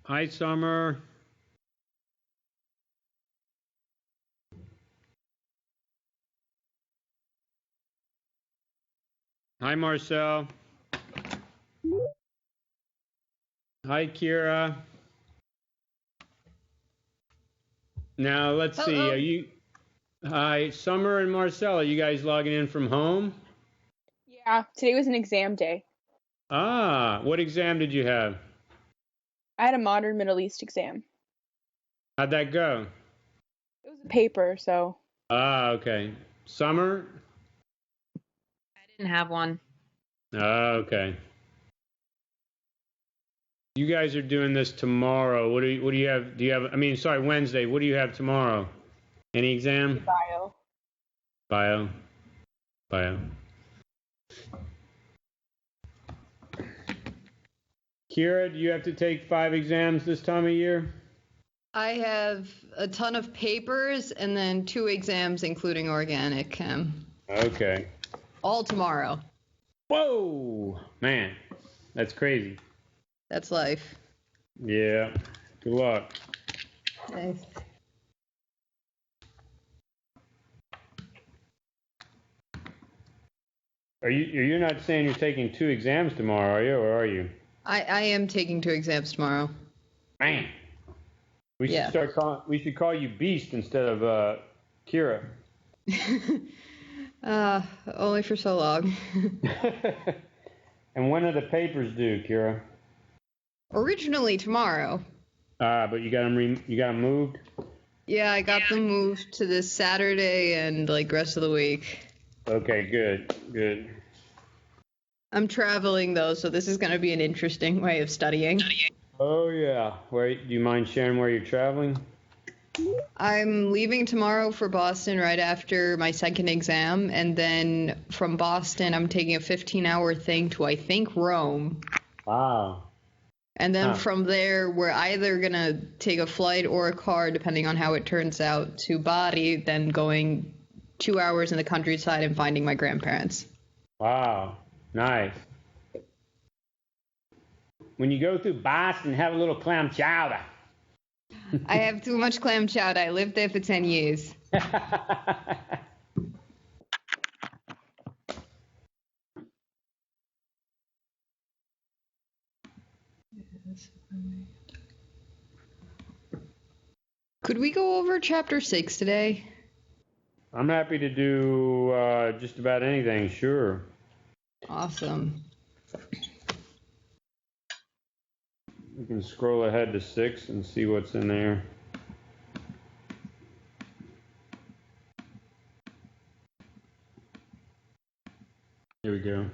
Hi, Summer. Hi, Marcel. Hi, Kira. Now, let's see. Hello. Hi, Summer and Marcel. Are you guys logging in from home? Yeah, today was an exam day. Ah, what exam did you have? I had a modern Middle East exam. How'd that go? It was a paper, so Ah, okay. Summer? I didn't have one. Ah, okay. You guys are doing this tomorrow. What do you have? Sorry, Wednesday. What do you have tomorrow? Any exam? bio. Bio. Bio. Kira, do you have to take 5 exams this time of year? I have a ton of papers and then 2 exams, including organic chem. Okay. All tomorrow. Whoa, man, that's crazy. That's life. Yeah. Good luck. Thanks. You're not saying you're taking 2 exams tomorrow, are you? Or are you? I am taking 2 exams tomorrow. Man. We Yeah. we should call you Beast instead of Kira. Only for so long. And when are the papers due, Kira? Originally tomorrow. But you got them moved? Yeah, I got them moved to this Saturday and rest of the week. Okay, good. I'm traveling though, so this is going to be an interesting way of studying. Oh yeah. Do you mind sharing where you're traveling? I'm leaving tomorrow for Boston right after my second exam, and then from Boston, I'm taking a 15-hour thing to, I think, Rome. Wow. And then from there, we're either going to take a flight or a car, depending on how it turns out, to Bari, then going 2 hours in the countryside and finding my grandparents. Wow. Nice. When you go through Boston, have a little clam chowder. I have too much clam chowder. I lived there for 10 years. Could we go over chapter 6 today? I'm happy to do just about anything, sure. Awesome. You can scroll ahead to 6 and see what's in there. Here we go.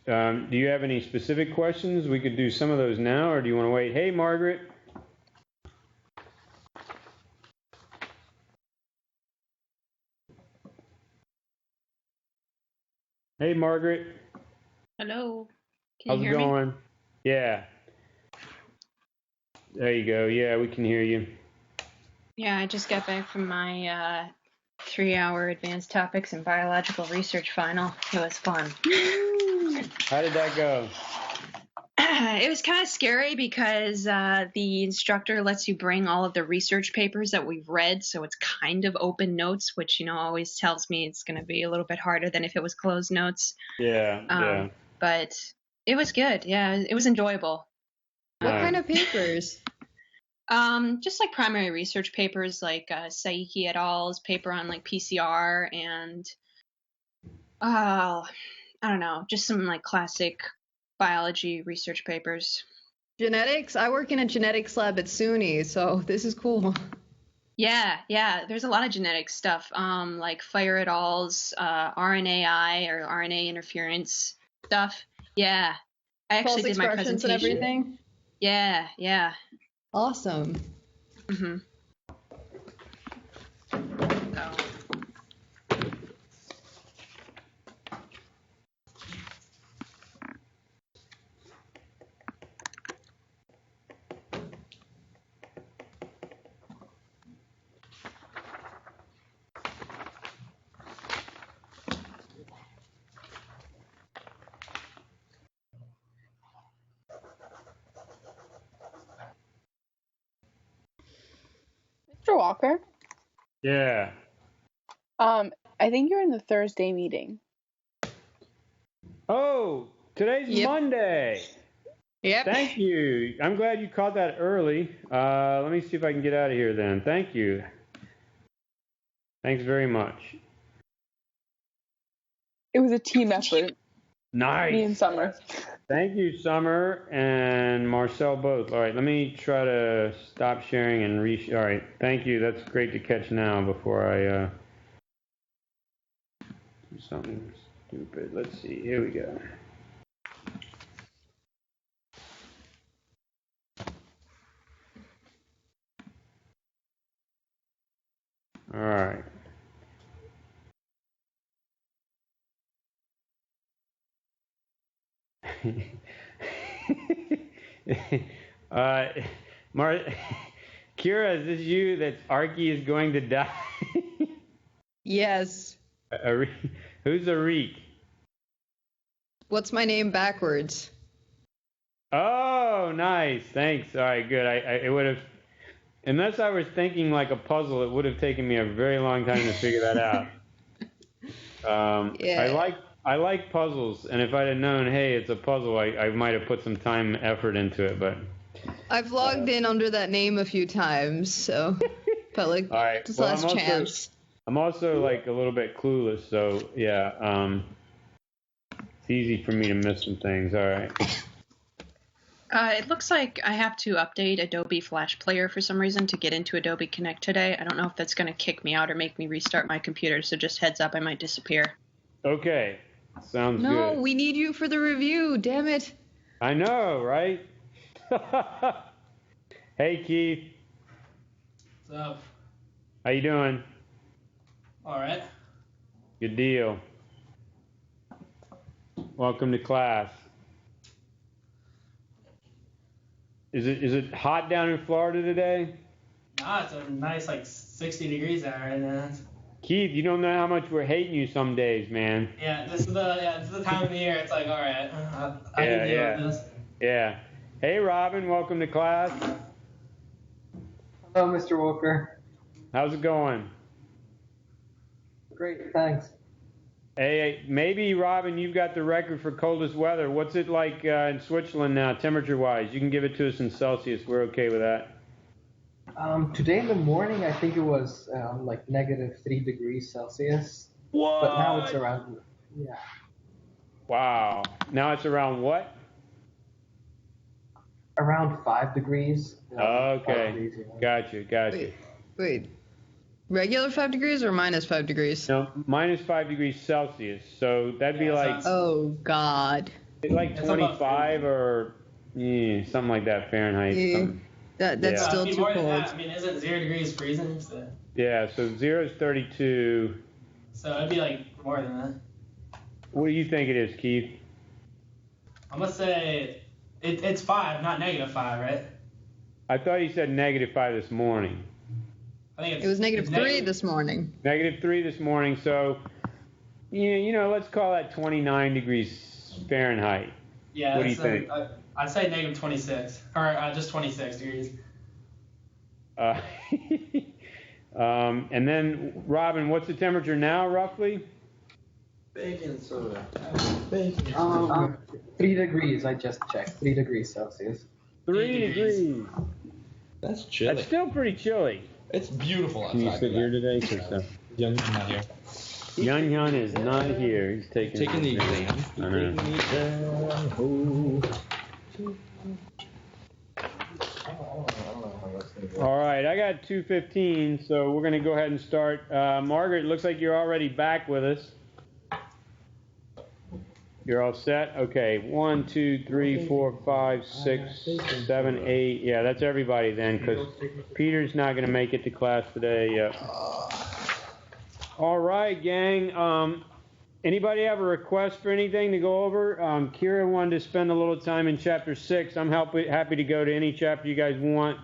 Do you have any specific questions? We could do some of those now, or do you want to wait? Hey, Margaret. Hey, Margaret. Hello. Can How's you it hear me? going? Yeah. There you go. Yeah, we can hear you. Yeah, I just got back from my 3-hour advanced topics and biological research final. It was fun. How did that go? It was kind of scary because the instructor lets you bring all of the research papers that we've read, so it's kind of open notes, which, always tells me it's going to be a little bit harder than if it was closed notes. Yeah. But it was good. Yeah, it was enjoyable. What kind of papers? Just like primary research papers, like Saiki et al.'s paper on PCR and I don't know, just some classic biology research papers. Genetics? I work in a genetics lab at SUNY, so this is cool. Yeah. There's a lot of genetic stuff, like Fire et al.'s RNAi or RNA interference stuff. Yeah, I actually did my presentation. And everything? Yeah. Awesome. Mm-hmm. So. Mr. Walker, Yeah. I think you're in the Thursday meeting. Oh, today's Yep. Monday. Yep. Thank you. I'm glad you caught that early. Let me see if I can get out of here then. Thank you. Thanks very much. It was a team effort. Nice. Me and Summer. Thank you, Summer and Marcel both. All right, let me try to stop sharing and all right, thank you. That's great to catch now before I do something stupid. Let's see. Here we go. All right. uh, Kira, is this you that Arky is going to die? Yes. Who's Arik? What's my name backwards? Oh, nice. Thanks. All right, good. It would have, unless I was thinking like a puzzle, it would have taken me a very long time to figure that out. Yeah. I like puzzles, and if I'd have known, hey, it's a puzzle, I might have put some time and effort into it, but. I've logged in under that name a few times, so felt like All right. this Well, last chance. I'm also like a little bit clueless, so yeah, it's easy for me to miss some things. All right. It looks like I have to update Adobe Flash Player for some reason to get into Adobe Connect today. I don't know if that's going to kick me out or make me restart my computer, so just heads up, I might disappear. Okay. Sounds good. No, we need you for the review, damn it. I know, right? Hey, Keith. What's up? How you doing? All right. Good deal. Welcome to class. Is it hot down in Florida today? Nah, it's a nice 60 degrees out right now. Keith, you don't know how much we're hating you some days, man. Yeah, this is the time of the year. It's like, all right, I can deal with this. Yeah. Hey, Robin, welcome to class. Hello, Mr. Walker. How's it going? Great, thanks. Hey, maybe, Robin, you've got the record for coldest weather. What's it like in Switzerland now, temperature-wise? You can give it to us in Celsius. We're okay with that. Today in the morning, I think it was like -3 degrees Celsius. What? But now it's around, yeah. Wow. Now it's around what? Around 5 degrees. Okay. 5 degrees, yeah. Gotcha. Wait. Regular 5 degrees or -5 degrees? No, -5 degrees Celsius. So that'd be like Oh, God. like 25 or something like that Fahrenheit. Yeah. That's Yeah. still It'd be too more than cold. that. I mean, isn't 0 degrees freezing? Yeah, so 0 is 32. So it'd be like more than that. What do you think it is, Keith? I'm gonna say it's 5, not -5, right? I thought you said -5 this morning. I think It was it's -3 this morning. -3 this morning, so let's call that 29 degrees Fahrenheit. Yeah. What do you think? I'd say -26 or just 26 degrees. And then, Robin, what's the temperature now, roughly? Bacon soda. 3 degrees, I just checked. 3 degrees Celsius. 3 degrees. That's chilly. That's still pretty chilly. It's beautiful outside. Can you sit here today? Young not here. Young Hyun is not here. He's taking the exam. I know. All right, I got 2:15, so we're going to go ahead and start. Margaret, looks like you're already back with us. You're all set? Okay, 1, 2, 3, 4, 5, 6, 7, 8. Yeah, that's everybody then, because Peter's not going to make it to class today. Yep. All right, gang. Anybody have a request for anything to go over? Kira wanted to spend a little time in Chapter 6. I'm happy to go to any chapter you guys want.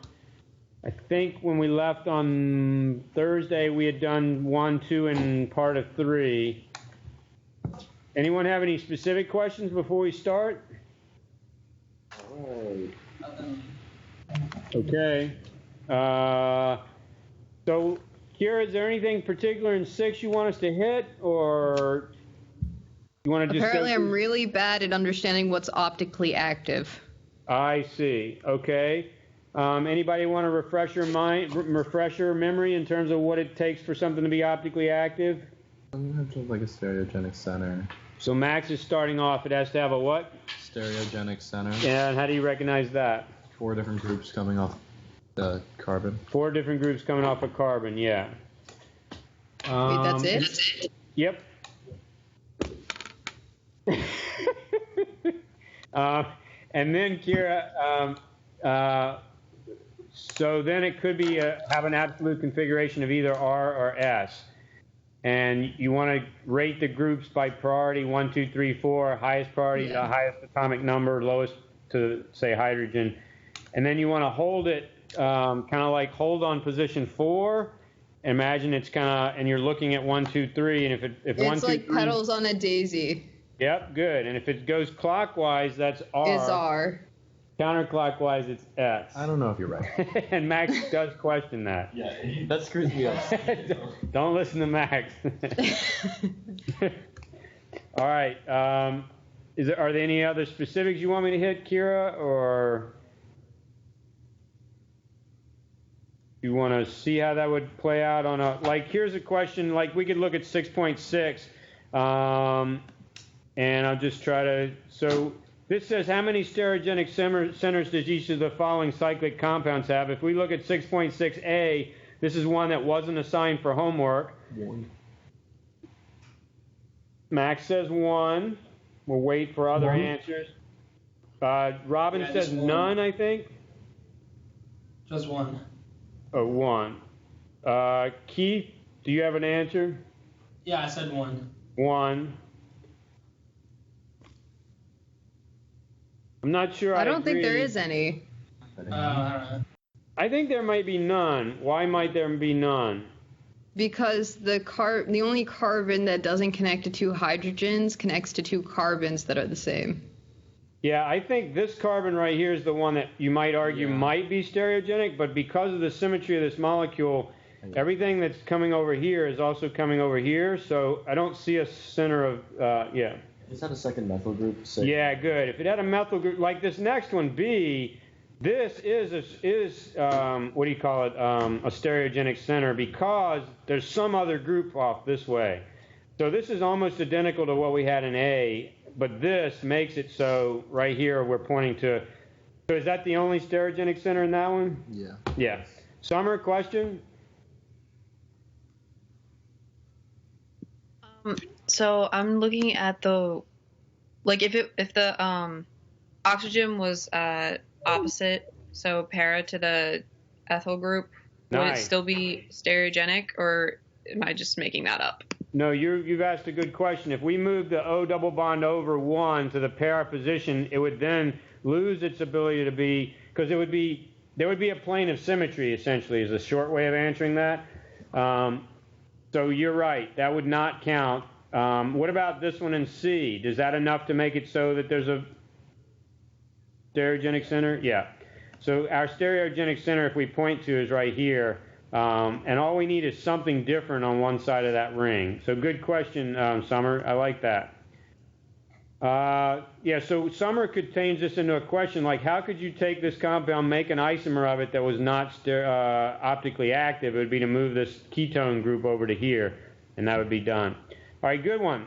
I think when we left on Thursday, we had done 1, 2, and part of 3. Anyone have any specific questions before we start? Okay. So, Kira, is there anything particular in 6 you want us to hit, or you want to just Apparently, go I'm really bad at understanding what's optically active. I see. Okay. Anybody want to refresh your memory in terms of what it takes for something to be optically active? I'm gonna have like a stereogenic center. So Max is starting off. It has to have a what? Stereogenic center. And how do you recognize that? 4 different groups coming off the carbon. 4 different groups coming off of carbon. Yeah. Wait, that's it? Yep. And then Kira, so then it could be have an absolute configuration of either R or S. And you want to rate the groups by priority, 1, 2, 3, 4, highest priority, the highest atomic number, lowest to, say, hydrogen. And then you want to hold it, kind of like hold on position 4. Imagine it's kind of, and you're looking at 1, 2, 3, and if 1, It's 2, like 3, petals on a daisy. Yep, good. And if it goes clockwise, that's R. It's R. Counterclockwise, it's S. I don't know if you're right. And Max does question that. Yeah, that screws me up. Don't listen to Max. All right. Are there any other specifics you want me to hit, Kira, or you want to see how that would play out on a, like, here's a question, like we could look at 6.6, and I'll just try to, so this says how many stereogenic centers does each of the following cyclic compounds have? If we look at 6.6a, this is one that wasn't assigned for homework. 1. Max says 1. We'll wait for other 1. answers. Robin says just 1. none, I think. Just 1. Oh, 1. Keith, do you have an answer? Yeah, I said 1. 1. I'm not sure. I don't think there agree. is any. I don't know. I think there might be none. Why might there be none? Because the only carbon that doesn't connect to 2 hydrogens connects to 2 carbons that are the same. Yeah, I think this carbon right here is the one that you might argue might be stereogenic, but because of the symmetry of this molecule, everything that's coming over here is also coming over here, so I don't see a center of, Is that a second methyl group? Yeah, good. If it had a methyl group, like this next one, B, this is what do you call it, a stereogenic center because there's some other group off this way. So this is almost identical to what we had in A, but this makes it so right here we're pointing to, so is that the only stereogenic center in that one? Yeah. Yeah. Summer, question? So I'm looking at the, like if the oxygen was opposite, so para to the ethyl group, would it still be stereogenic, or am I just making that up? No, you've asked a good question. If we move the O double bond over 1 to the para position, it would then lose its ability to be, because there would be a plane of symmetry, essentially, is a short way of answering that. So you're right, that would not count. What about this one in C? Is that enough to make it so that there's a stereogenic center? Yeah. So our stereogenic center, if we point to, is right here. And all we need is something different on one side of that ring. So good question, Summer. I like that. So Summer could change this into a question like, how could you take this compound, make an isomer of it that was not optically active? It would be to move this ketone group over to here, and that would be done. All right, good one.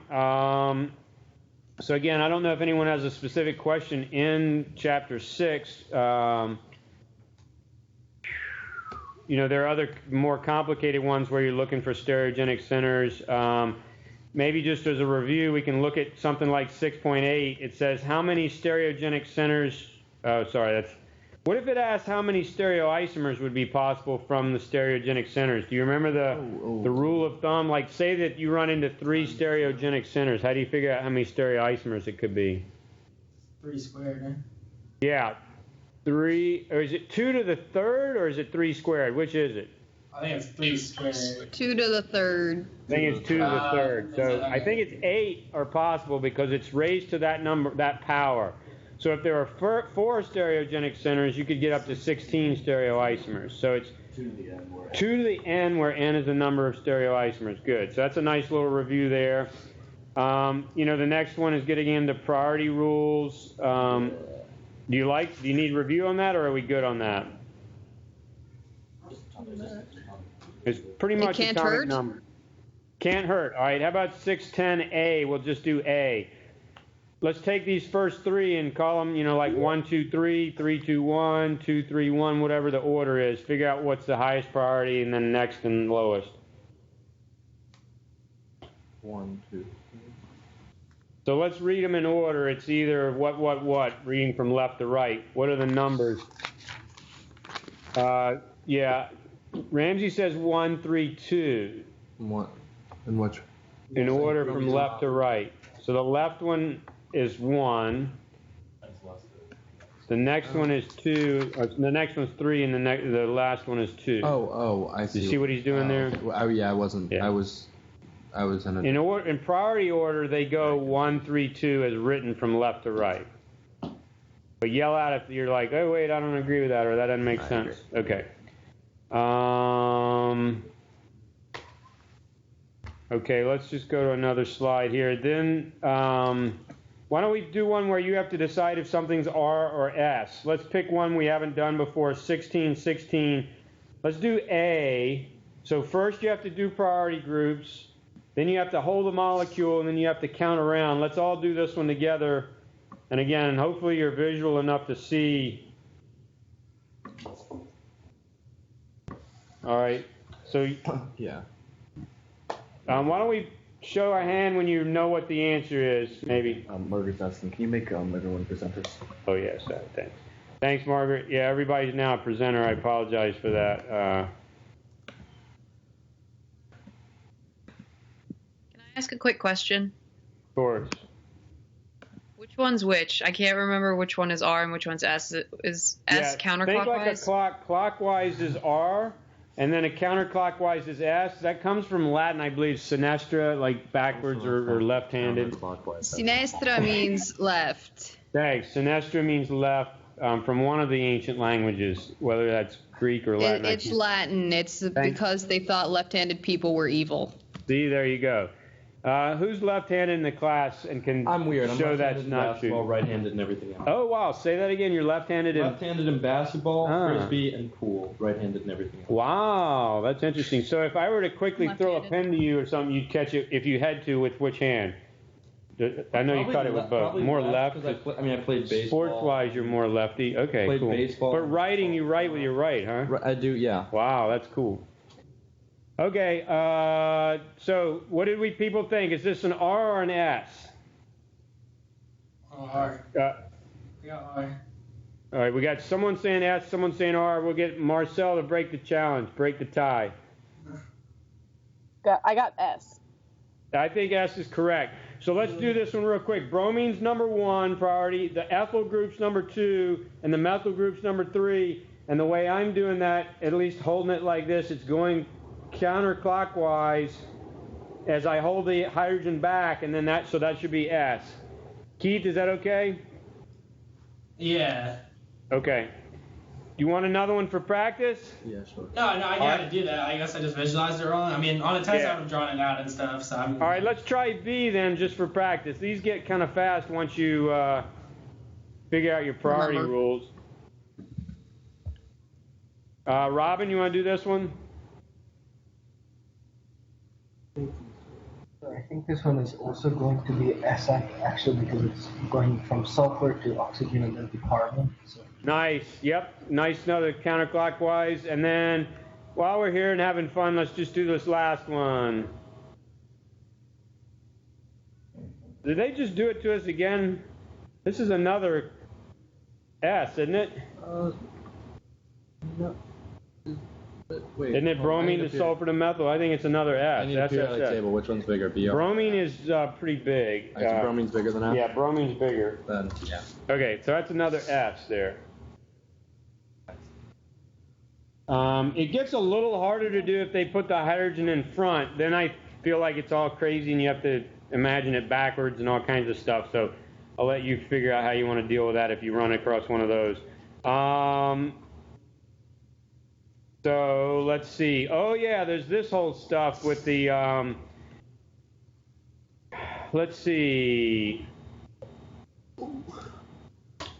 So again, I don't know if anyone has a specific question in Chapter 6. There are other more complicated ones where you're looking for stereogenic centers. Maybe just as a review, we can look at something like 6.8. It says how many stereogenic centers, what if it asks how many stereoisomers would be possible from the stereogenic centers? Do you remember the rule of thumb? Like say that you run into 3 stereogenic centers. How do you figure out how many stereoisomers it could be? 3 squared, eh? Yeah. 3, or is it 2 to the 3rd, or is it 3 squared? Which is it? I think it's 3 squared. 2 to the 3rd. I think it's 2 to the 3rd. So I think it's 8 are possible because it's raised to that number, that power. So if there are four stereogenic centers, you could get up to 16 stereoisomers. So it's 2 to the n where n is the number of stereoisomers. Good. So that's a nice little review there. The next one is getting into priority rules. Do you need review on that, or are we good on that? It's pretty much atomic number. Can't hurt. All right, how about 610A? We'll just do A. Let's take these first three and call them, like 1, 2, 3, 3, 2, 1, 2, 3, 1, whatever the order is. Figure out what's the highest priority and then next and lowest. 1, 2. So let's read them in order. It's either what, reading from left to right. What are the numbers? Yeah, Ramsey says 1, 3, 2. What? In which? In order from left to right. So the left one is 1. The next one is 2. The next one's 3, and the last one is 2. Oh, I see. You see what he's doing there? Yeah, I wasn't. Yeah. I was in a. In priority order, they go 1, 3, 2 as written from left to right. But yell out if you're like, oh wait, I don't agree with that, or that doesn't make sense. Okay. Okay, let's just go to another slide here. Then, why don't we do one where you have to decide if something's R or S? Let's pick one we haven't done before, 16, 16. Let's do A. So first you have to do priority groups. Then you have to hold the molecule, and then you have to count around. Let's all do this one together. And again, hopefully you're visual enough to see. All right. So yeah. Why don't we show our hand when you know what the answer is, maybe? Margaret's asking, can you make everyone presenters? Oh, yes. Thanks. Thanks, Margaret. Yeah, everybody's now a presenter. I apologize for that. Can I ask a quick question? Of course. Which one's which? I can't remember which one is R and which one's S. Is S counterclockwise? Think like a clock. Clockwise is R, and then a counterclockwise is S. That comes from Latin, I believe, sinistra, like backwards or left-handed. Sinistra means left. Thanks. Sinistra means left, from one of the ancient languages, whether that's Greek or Latin. It's Latin. It's because they thought left-handed people were evil. See, there you go. Who's left-handed in the class and can I'm weird. show I'm that's not true? Right-handed and everything else. Oh, wow. Say that again. You're left-handed in... Left-handed in basketball, frisbee, and pool. Right-handed and everything else. Wow. That's interesting. So if I were to quickly throw a pen to you or something, you'd catch it if you had to with which hand? I know you caught it with both. More left? I played baseball. Sports-wise, you're more lefty. Okay, played cool. baseball. But writing, you write with your right, huh? I do, yeah. Wow, that's cool. Okay, so what did we people think? Is this an R or an S? R. Yeah, R. All right, we got someone saying S, someone saying R. We'll get Marcel to break the challenge, break the tie. I got S. I think S is correct. So let's do this one real quick. Bromine's number 1 priority, the ethyl group's number 2, and the methyl group's number 3. And the way I'm doing that, at least holding it like this, it's going counterclockwise as I hold the hydrogen back, and then that should be S. Keith, is that okay? Yeah. Okay. You want another one for practice? Yeah, sure. No, I gotta do that. I guess I just visualized it wrong. I mean, on a test I would have drawn it out and stuff, so I'm... All right, let's try V then, just for practice. These get kind of fast once you figure out your priority rules. Robin, you want to do this one? I think this one is also going to be S actually because it's going from sulfur to oxygen and then to carbon. So. Nice. Yep. Nice. Another counterclockwise. And then while we're here and having fun, let's just do this last one. Did they just do it to us again? This is another S, isn't it? No. Wait, isn't it bromine to sulfur to methyl? I think it's another S. I need a periodic table. Which one's bigger? BR? Bromine is pretty big. Bromine's bigger than F? Yeah, bromine's bigger. Then, yeah. Okay, so that's another S there. It gets a little harder to do if they put the hydrogen in front. Then I feel like it's all crazy and you have to imagine it backwards and all kinds of stuff. So I'll let you figure out how you want to deal with that if you run across one of those. So let's see. Oh yeah, there's this whole stuff with the, let's see.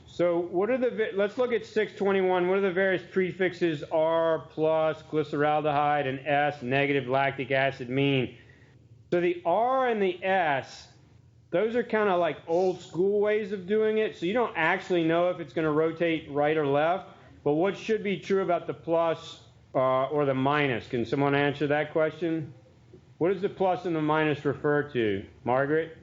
So what are let's look at 621. What are the various prefixes R plus glyceraldehyde and S negative lactic acid mean? So the R and the S, those are kind of like old school ways of doing it. So you don't actually know if it's going to rotate right or left. But what should be true about the plus or the minus? Can someone answer that question? What does the plus and the minus refer to? Margaret?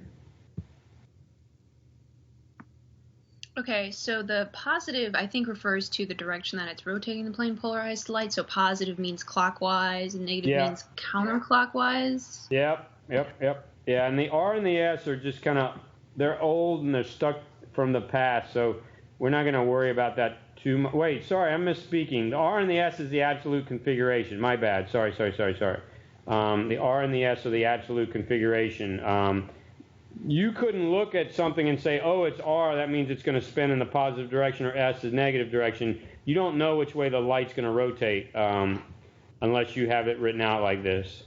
Okay, so the positive, I think, refers to the direction that it's rotating the plane polarized light. So positive means clockwise, and negative means counterclockwise. Yep. Yeah, and the R and the S are just kind of, they're old and they're stuck from the past, so we're not going to worry about that too much. Wait, sorry, I'm misspeaking. The R and the S is the absolute configuration. My bad. Sorry. The R and the S are the absolute configuration. You couldn't look at something and say, oh, it's R, that means it's going to spin in the positive direction, or S is negative direction. You don't know which way the light's going to rotate unless you have it written out like this.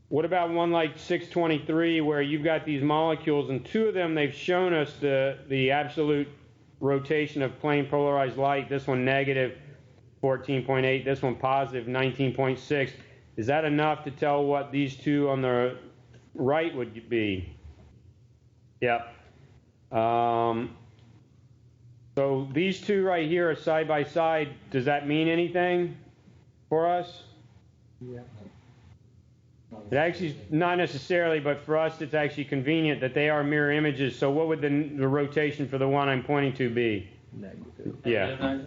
What about one like 623 where you've got these molecules, and two of them, they've shown us the absolute rotation of plane polarized light. This one negative 14.8, this one positive 19.6. Is that enough to tell what these two on the right would be? Yep. So these two right here are side by side. Does that mean anything for us? Yeah. It actually, not necessarily, but for us it's actually convenient that they are mirror images. So what would the rotation for the one I'm pointing to be? Negative. Yeah.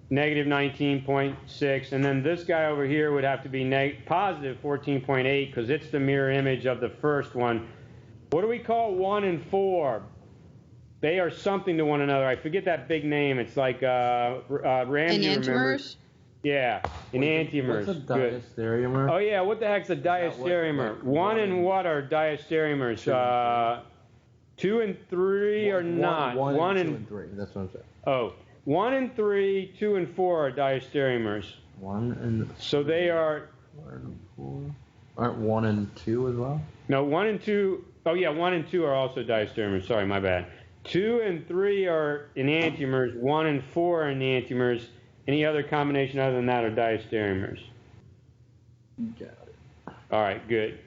Negative 19.6. And then this guy over here would have to be positive 14.8 because it's the mirror image of the first one. What do we call 1 and 4? They are something to one another. I forget that big name. It's like Ramsey remembers. Yeah, enantiomers. What's a diastereomer? Oh yeah, what the heck's a diastereomer? One and what are diastereomers? 2 and 3 are not. One and 3. That's what I'm saying. Oh, 1 and 3, 2 and 4 are diastereomers. 1 and. So they are. 1 and 4. Aren't 1 and 2 as well? No, 1 and 2. Oh yeah, 1 and 2 are also diastereomers. Sorry, my bad. 2 and 3 are enantiomers. 1 and 4 are enantiomers. Any other combination other than that are diastereomers. Got it. All right, good.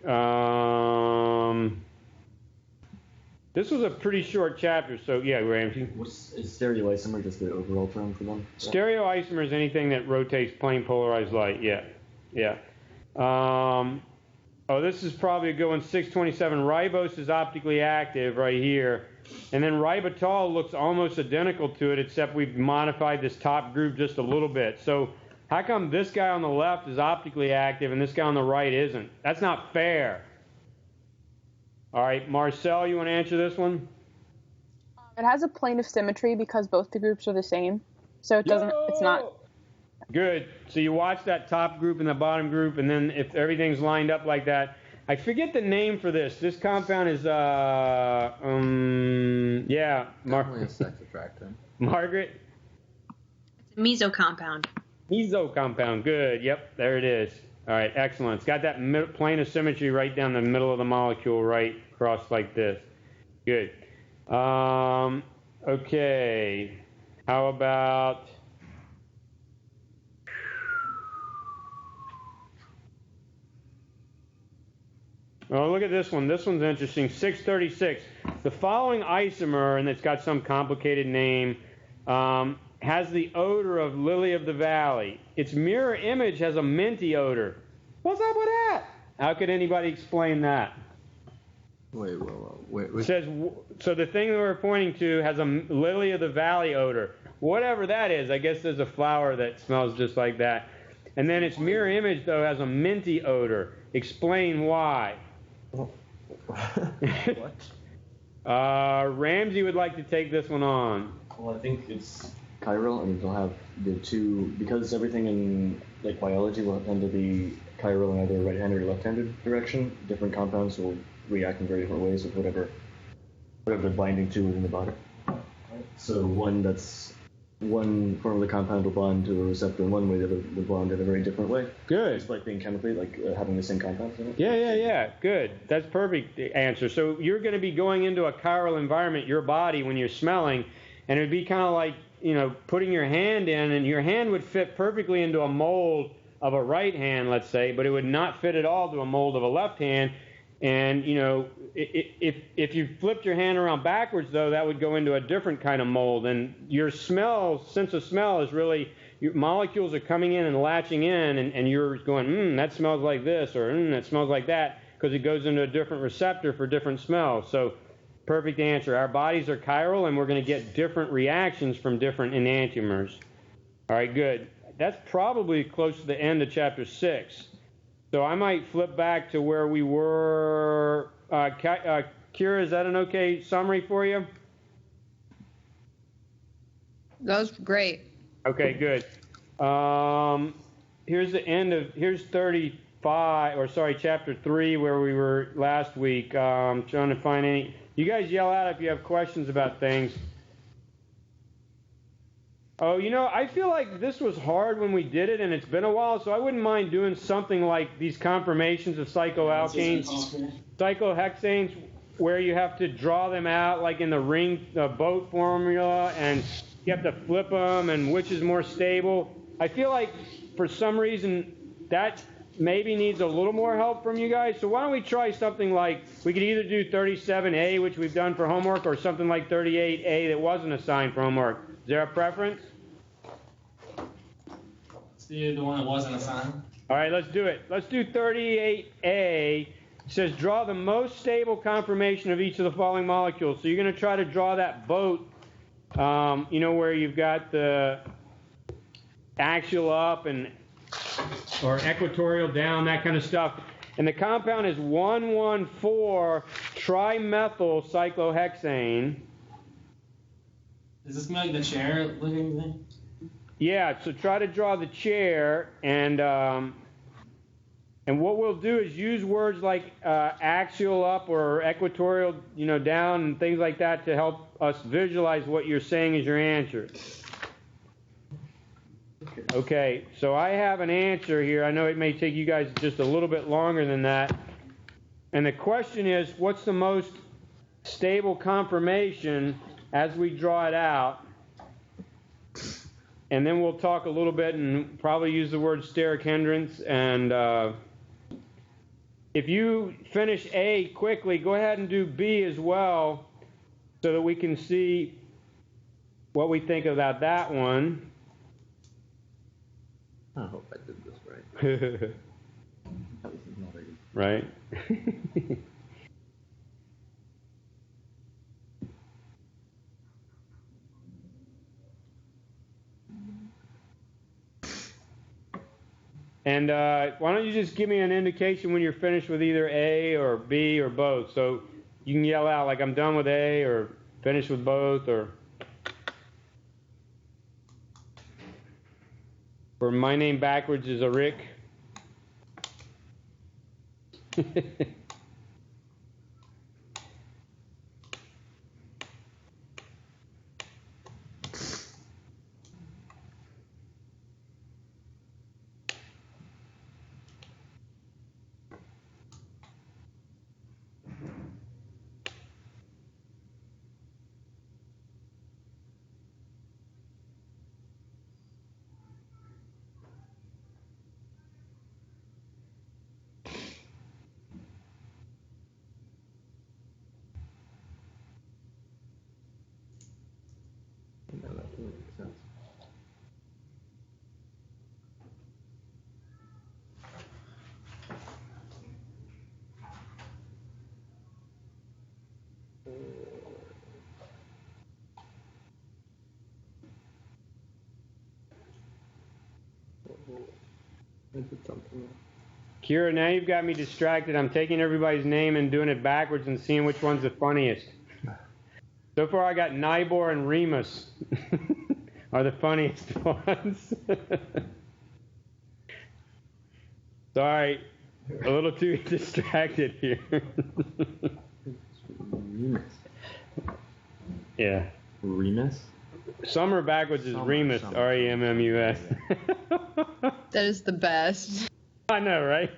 This was a pretty short chapter, so yeah, Ramsey. Is stereoisomer just the overall term for them? Stereoisomer is anything that rotates plane polarized light. Yeah. Oh, this is probably a good one. 627. Ribose is optically active right here. And then ribitol looks almost identical to it, except we've modified this top group just a little bit. So how come this guy on the left is optically active and this guy on the right isn't? That's not fair. All right, Marcel, you want to answer this one? It has a plane of symmetry because both the groups are the same. So it doesn't, it's not. Good. So you watch that top group and the bottom group, and then if everything's lined up like that, I forget the name for this. This compound is, Definitely a sex attractant. Margaret? It's a meso compound. Meso compound. Good. Yep, there it is. All right, excellent. It's got that plane of symmetry right down the middle of the molecule, right across like this. Good. Okay. How about... Oh, look at this one. This one's interesting. 636. The following isomer, and it's got some complicated name, has the odor of lily of the valley. Its mirror image has a minty odor. What's up with that? How could anybody explain that? Wait. It says, so the thing that we're pointing to has a lily of the valley odor. Whatever that is, I guess there's a flower that smells just like that. And then its mirror image, though, has a minty odor. Explain why. What? Ramsey would like to take this one on. Well, I think it's chiral, and they'll have the two, because everything in like biology will tend to be chiral in either right-handed or left-handed direction. Different compounds will react in very different ways with whatever whatever they're binding to within the body. So one form of the compound will bond to a receptor in one way, the other will bond in a very different way. Good. It's like being chemically, having the same compounds in it. Yeah. Good. That's perfect answer. So you're going to be going into a chiral environment, your body, when you're smelling, and it would be kind of like, putting your hand in, and your hand would fit perfectly into a mold of a right hand, let's say, but it would not fit at all to a mold of a left hand. And, if you flipped your hand around backwards, though, that would go into a different kind of mold. And your sense of smell is really, your molecules are coming in and latching in, and you're going, that smells like this, or that smells like that, because it goes into a different receptor for different smells. So, perfect answer. Our bodies are chiral, and we're going to get different reactions from different enantiomers. All right, good. That's probably close to the end of chapter 6. So I might flip back to where we were. Kira, is that an okay summary for you? That was great. Okay, good. Here's 35, chapter 3, where we were last week. Trying to find any. You guys yell out if you have questions about things. Oh, I feel like this was hard when we did it, and it's been a while, so I wouldn't mind doing something like these conformations of cycloalkanes, cyclohexanes, where you have to draw them out, like in the boat formula, and you have to flip them, and which is more stable. I feel like, for some reason, that maybe needs a little more help from you guys, so why don't we try something like, we could either do 37A, which we've done for homework, or something like 38A that wasn't assigned for homework. Is there a preference? The one that wasn't assigned. All right, let's do it. Let's do 38A. It says draw the most stable conformation of each of the following molecules. So you're going to try to draw that boat, where you've got the axial up or equatorial down, that kind of stuff. And the compound is 1,1,4-trimethyl cyclohexane. Does this make the chair look anything? Yeah, so try to draw the chair, and what we'll do is use words like axial up or equatorial, down, and things like that to help us visualize what you're saying is your answer. Okay, so I have an answer here. I know it may take you guys just a little bit longer than that. And the question is, what's the most stable conformation as we draw it out? And then we'll talk a little bit and probably use the word steric hindrance. And if you finish A quickly, go ahead and do B as well so that we can see what we think about that one. I hope I did this right. That was not easy. Right? And why don't you just give me an indication when you're finished with either A or B or both. So you can yell out like I'm done with A or finished with both, or my name backwards is a Rick. No, that doesn't make sense. I did something. Kira, now you've got me distracted. I'm taking everybody's name and doing it backwards and seeing which one's the funniest. So far, I got Nibor and Remus are the funniest ones. Sorry, a little too distracted here. Yeah. Remus? Summer backwards is Remus, R-E-M-M-U-S. That is the best. I know, right?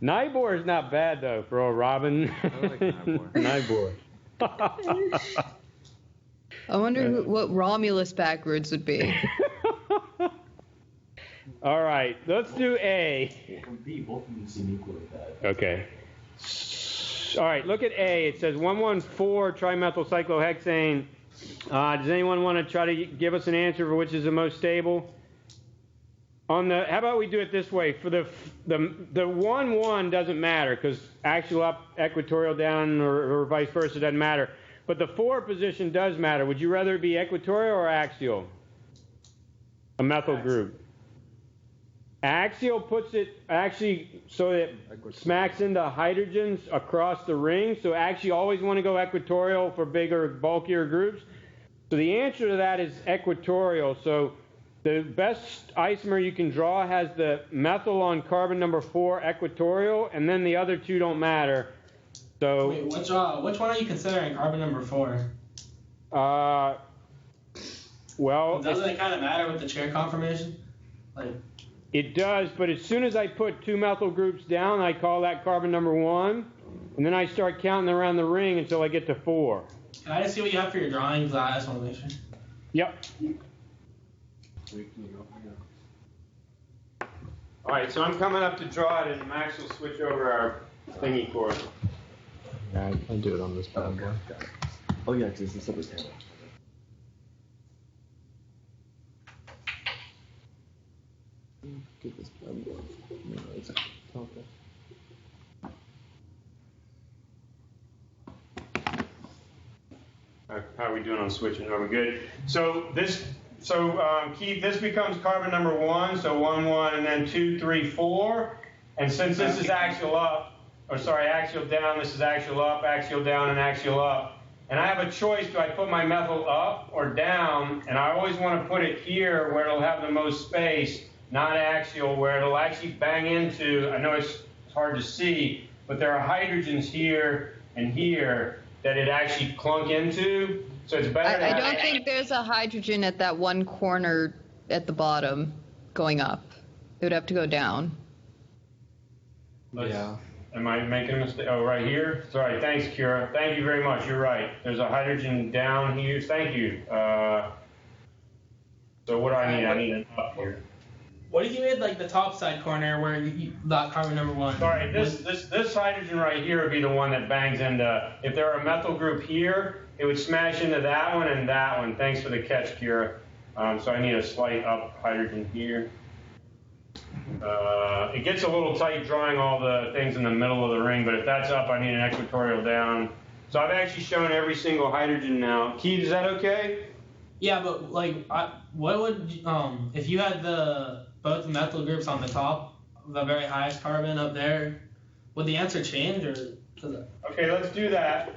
Nibor is not bad, though, for old Robin. I like Nibor. Nibor. I wonder what Romulus backwards would be. All right, let's do A. Both of them seem equally bad. Okay. All right, look at A. It says 114 trimethylcyclohexane. Does anyone want to try to give us an answer for which is the most stable? How about we do it this way? For the 1-1 doesn't matter because axial up, equatorial down, or vice versa doesn't matter. But the 4 position does matter. Would you rather it be equatorial or axial? A methyl group. Axial puts it actually so it smacks into hydrogens across the ring. So actually always want to go equatorial for bigger, bulkier groups. So the answer to that is equatorial. So the best isomer you can draw has the methyl on carbon number 4 equatorial, and then the other 2 don't matter. So wait, which one are you considering carbon number 4? Well, doesn't it kind of matter with the chair conformation? Like. It does, but as soon as I put 2 methyl groups down, I call that carbon number 1, and then I start counting around the ring until I get to 4. Can I just see what you have for your drawings? I just want to make sure. Yep. All right, so I'm coming up to draw it, and Max will switch over our thingy cord. Yeah, I do it on this bad boy. Oh yeah, because it's a separate table. Get this bad boy. No, it's okay. How are we doing on switching over? Good. So Keith, this becomes carbon number 1, so 1, 1, and then 2, 3, 4. And since this is axial up, axial down, this is axial up, axial down, and axial up. And I have a choice, do I put my methyl up or down? And I always want to put it here where it'll have the most space, not axial, where it'll actually bang into, I know it's hard to see, but there are hydrogens here and here that it actually clunk into. So it's better I don't think there's a hydrogen at that one corner at the bottom going up. It would have to go down. Yeah. Am I making a mistake? Oh, right here? Sorry, thanks, Kira. Thank you very much. You're right. There's a hydrogen down here. Thank you. So what do I need? I need an up here. What if you made like the top side corner where you got carbon number 1? Sorry, this hydrogen right here would be the one that bangs into, if there were a methyl group here, it would smash into that one and that one. Thanks for the catch, Kira. So I need a slight up hydrogen here. It gets a little tight drawing all the things in the middle of the ring, but if that's up, I need an equatorial down. So I've actually shown every single hydrogen now. Keith, is that okay? Yeah, but like, what would, if you had both methyl groups on the top, the very highest carbon up there, would the answer change or? Okay, let's do that.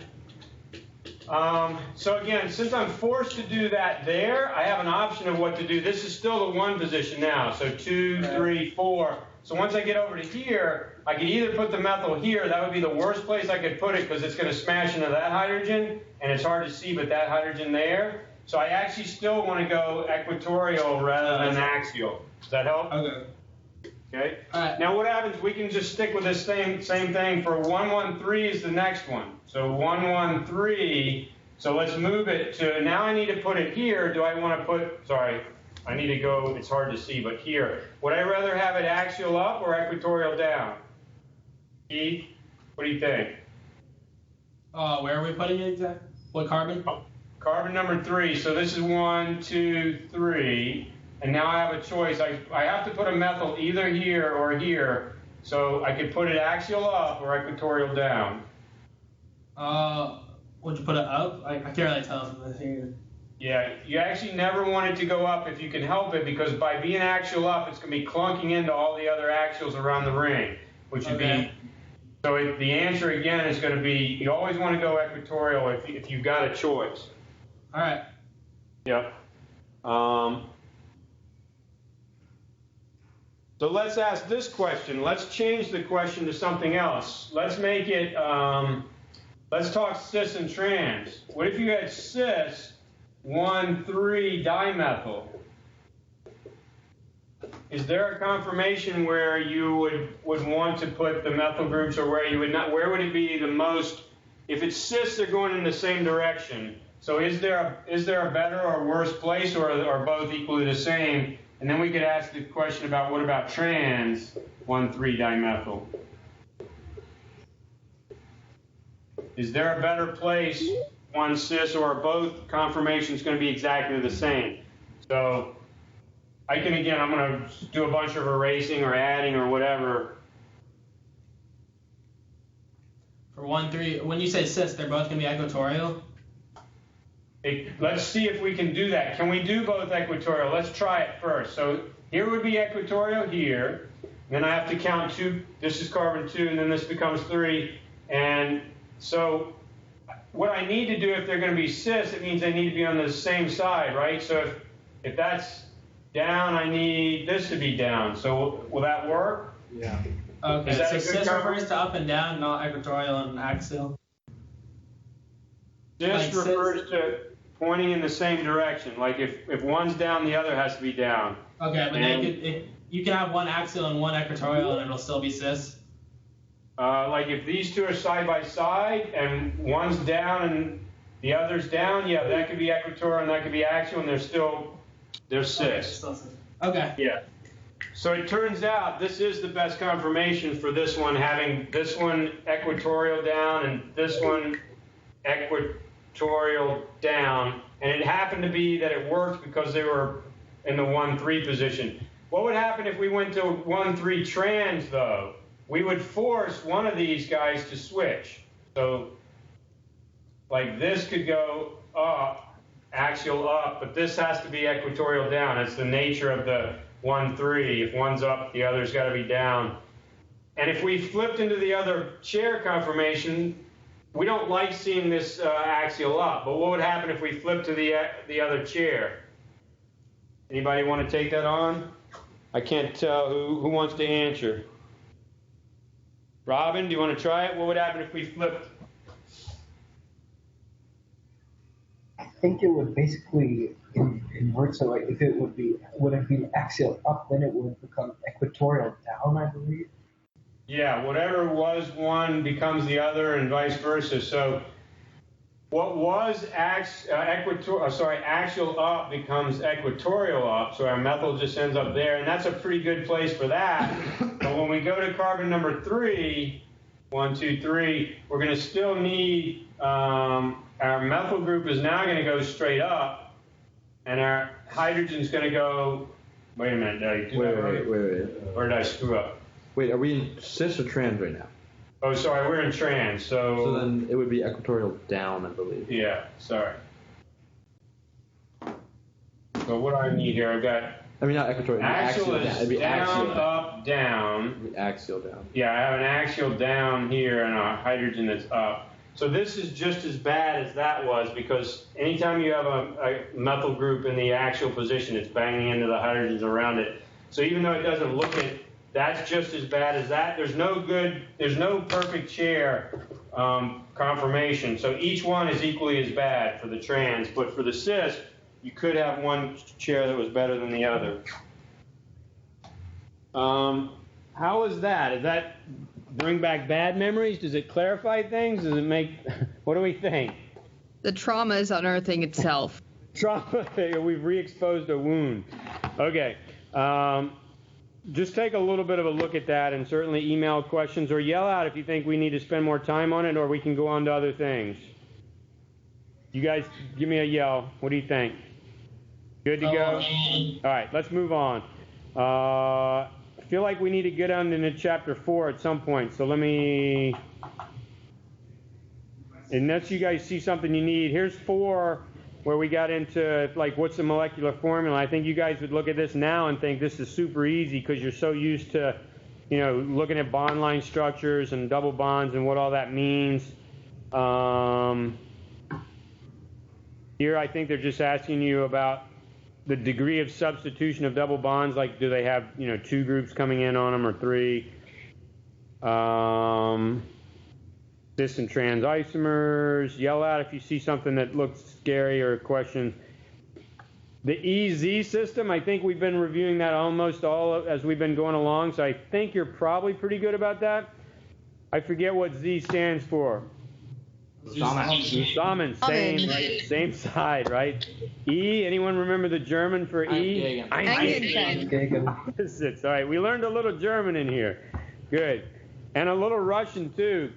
So again, since I'm forced to do that there, I have an option of what to do. This is still the 1 position now, so 2, 3, 4. So once I get over to here, I could either put the methyl here. That would be the worst place I could put it because it's going to smash into that hydrogen, and it's hard to see, but that hydrogen there. So I actually still want to go equatorial rather than axial. Does that help? Okay. Okay. All right. Now what happens? We can just stick with this same thing for 113 is the next one. So 113. So let's move it to. Now I need to put it here. Do I want to put? Sorry, I need to go. It's hard to see, but here. Would I rather have it axial up or equatorial down? Keith, what do you think? Where are we putting it exactly? What carbon? Carbon number 3. So this is 1, 2, 3. And now I have a choice. I have to put a methyl either here or here. So I could put it axial up or equatorial down. Would you put it up? I can't really tell from this here. Yeah, you actually never want it to go up if you can help it, because by being axial up, it's going to be clunking into all the other axials around the ring, which would be. So the answer again is going to be, you always want to go equatorial if you've got a choice. All right. Yep. So let's ask this question. Let's change the question to something else. Let's make it, let's talk cis and trans. What if you had cis 1,3-dimethyl? Is there a conformation where you would want to put the methyl groups, or where you would not? Where would it be the most? If it's cis, they're going in the same direction. So is there a better or worse place, or are both equally the same? And then we could ask the question about what about trans 1,3-dimethyl? Is there a better place, one cis, or are both conformations going to be exactly the same? So I'm going to do a bunch of erasing or adding or whatever. For 1,3, when you say cis, they're both going to be equatorial? Let's see if we can do that. Can we do both equatorial? Let's try it first. So here would be equatorial here. Then I have to count 2. This is carbon 2, and then this becomes 3. And so what I need to do, if they're going to be cis, it means they need to be on the same side, right? So if that's down, I need this to be down. So will that work? Yeah. Okay, so cis refers to up and down, not equatorial and axial. Cis refers to pointing in the same direction. Like if one's down, the other has to be down. Okay, but you can have one axial and one equatorial, and it'll still be cis. Like if these two are side by side and one's down and the other's down, yeah, that could be equatorial and that could be axial, and they're cis. Okay. Yeah. So it turns out this is the best conformation for this one, having this one equatorial down and this one equatorial down. And it happened to be that it worked because they were in the 1,3 position. What would happen if we went to 1,3 trans, though? We would force one of these guys to switch. So, like this could go up, axial up, but this has to be equatorial down. It's the nature of the 1,3. If one's up, the other's got to be down. And if we flipped into the other chair conformation, we don't like seeing this axial up, but what would happen if we flipped to the other chair? Anybody want to take that on? I can't tell who wants to answer. Robin, do you want to try it? What would happen if we flipped? I think it would basically invert. So if it would have been axial up, then it would become equatorial down, I believe. Yeah, whatever was one becomes the other, and vice versa. So what was axial up becomes equatorial up, so our methyl just ends up there, and that's a pretty good place for that. But when we go to carbon number 3, 1, 2, 3, we're going to still need, our methyl group is now going to go straight up, and our hydrogen is going to go, wait a minute, did I do that right? Wait. Or did I screw up? Wait, are we in cis or trans right now? Oh, sorry, we're in trans, So then it would be equatorial down, I believe. Yeah, sorry. So what do I need here? I've got Not equatorial. axial is It'd be down, axial. up, down. It'd be axial down. Yeah, I have an axial down here and a hydrogen that's up. So this is just as bad as that was, because anytime you have a methyl group in the axial position, it's banging into the hydrogens around it. So even though it doesn't look it, that's just as bad as that. There's no perfect chair conformation. So each one is equally as bad for the trans, but for the cis, you could have one chair that was better than the other. How is that? Does that bring back bad memories? Does it clarify things? Does it make, what do we think? The trauma is unearthing itself. Trauma, we've re-exposed a wound. Okay. Just take a little bit of a look at that, and certainly email questions or yell out if you think we need to spend more time on it, or we can go on to other things. You guys give me a yell. What do you think? Good to go? All right, let's move on. I feel like we need to get on into chapter 4 at some point, so let me, unless you guys see something you need, here's 4 where we got into, like, what's the molecular formula. I think you guys would look at this now and think this is super easy because you're so used to, looking at bond line structures and double bonds and what all that means. Here I think they're just asking you about the degree of substitution of double bonds, like do they have, 2 groups coming in on them or 3? cis and trans isomers. Yell out if you see something that looks scary or a question. The EZ system, I think we've been reviewing that almost all as we've been going along, so I think you're probably pretty good about that. I forget what Z stands for. Zusammen, same, right? Same side, right? E, anyone remember the German for E? Eingegangen. All right, we learned a little German in here. Good. And a little Russian, too.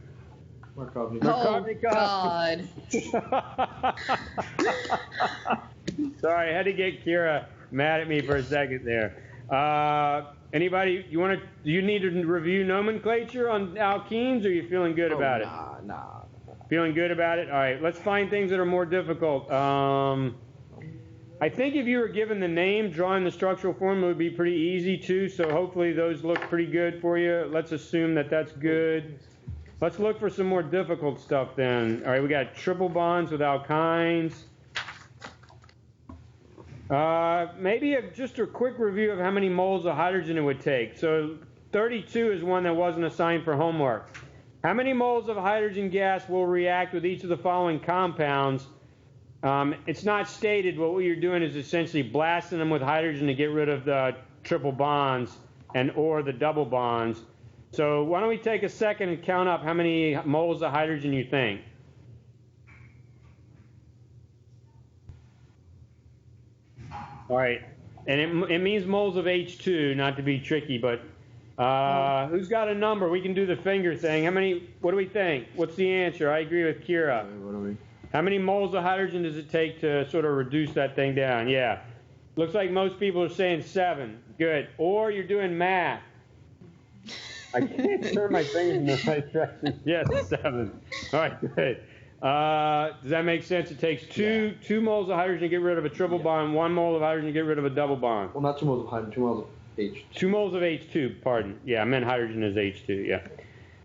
Oh, God. Sorry, I had to get Kira mad at me for a second there. Anybody, do you need to review nomenclature on alkenes, or are you feeling good about it? Nah. Feeling good about it? All right, let's find things that are more difficult. I think if you were given the name, drawing the structural formula would be pretty easy too, so hopefully those look pretty good for you. Let's assume that that's good. Let's look for some more difficult stuff then. All right, we got triple bonds with alkynes. Maybe just a quick review of how many moles of hydrogen it would take. So 32 is one that wasn't assigned for homework. How many moles of hydrogen gas will react with each of the following compounds? It's not stated, but what you're doing is essentially blasting them with hydrogen to get rid of the triple bonds or the double bonds. So why don't we take a second and count up how many moles of hydrogen you think? All right, and it means moles of H2, not to be tricky, but who's got a number? We can do the finger thing. What do we think? What's the answer? I agree with Kira. How many moles of hydrogen does it take to sort of reduce that thing down? Yeah. Looks like most people are saying 7. Good. Or you're doing math. I can't turn my fingers in the right direction. Yes, 7. All right, good. Does that make sense? It takes two moles of hydrogen to get rid of a triple bond, 1 mole of hydrogen to get rid of a double bond. Well, not 2 moles of hydrogen, 2 moles of H2. 2 moles of H2, pardon. Yeah, I meant hydrogen is H2, yeah.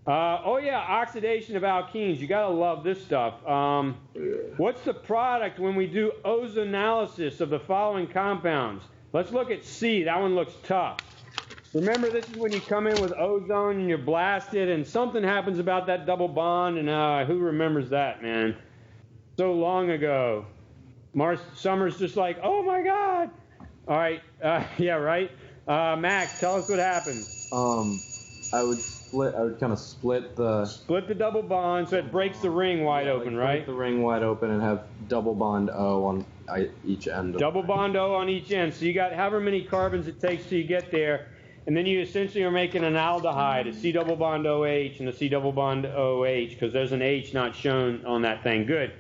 Oxidation of alkenes. You gotta love this stuff. What's the product when we do ozonalysis of the following compounds? Let's look at C. That one looks tough. Remember, this is when you come in with ozone and you're blasted and something happens about that double bond, and who remembers that, man? So long ago. Summer's just like, oh my God. All right, yeah, right? Max, tell us what happens. I would kind of split the double bond so it breaks the ring wide open, right? Break the ring wide open and have double bond O on each end. Double bond O on each end. So you got however many carbons it takes till you get there. And then you essentially are making an aldehyde, a C double bond OH and a C double bond OH, because there's an H not shown on that thing. Good.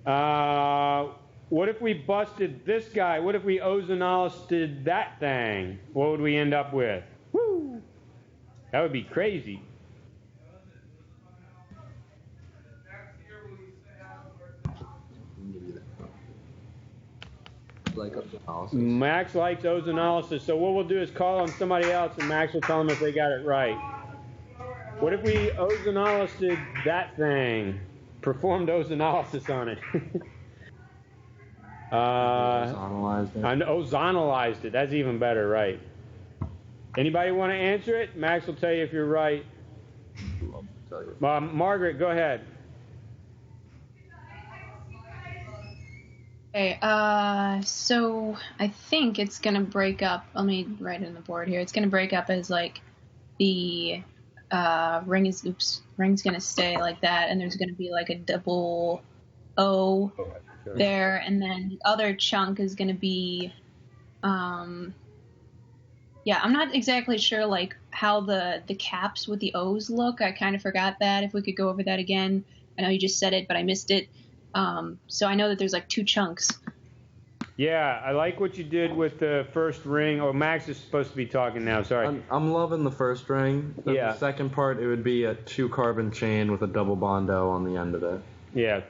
What if we busted this guy? What if we ozonolyzed that thing? What would we end up with? Woo! That would be crazy. Max likes ozonolysis, so what we'll do is call on somebody else and Max will tell them if they got it right. What if we ozonolyzed that thing? Performed ozonolysis on it. Ozonolyzed it. That's even better, right? Anybody want to answer it? Max will tell you if you're right. Margaret, go ahead. Okay, so I think it's going to break up. Let me write it in the board here. It's going to break up as like the ring's going to stay like that, and there's going to be like a double O there, and then the other chunk is going to be, I'm not exactly sure like how the caps with the O's look. I kind of forgot that. If we could go over that again. I know you just said it, but I missed it. So I know that there's like 2 chunks. Yeah, I like what you did with the first ring. Oh, Max is supposed to be talking now. Sorry. I'm loving the first ring. The second part, it would be a 2-carbon chain with a double bond O on the end of it. Yeah.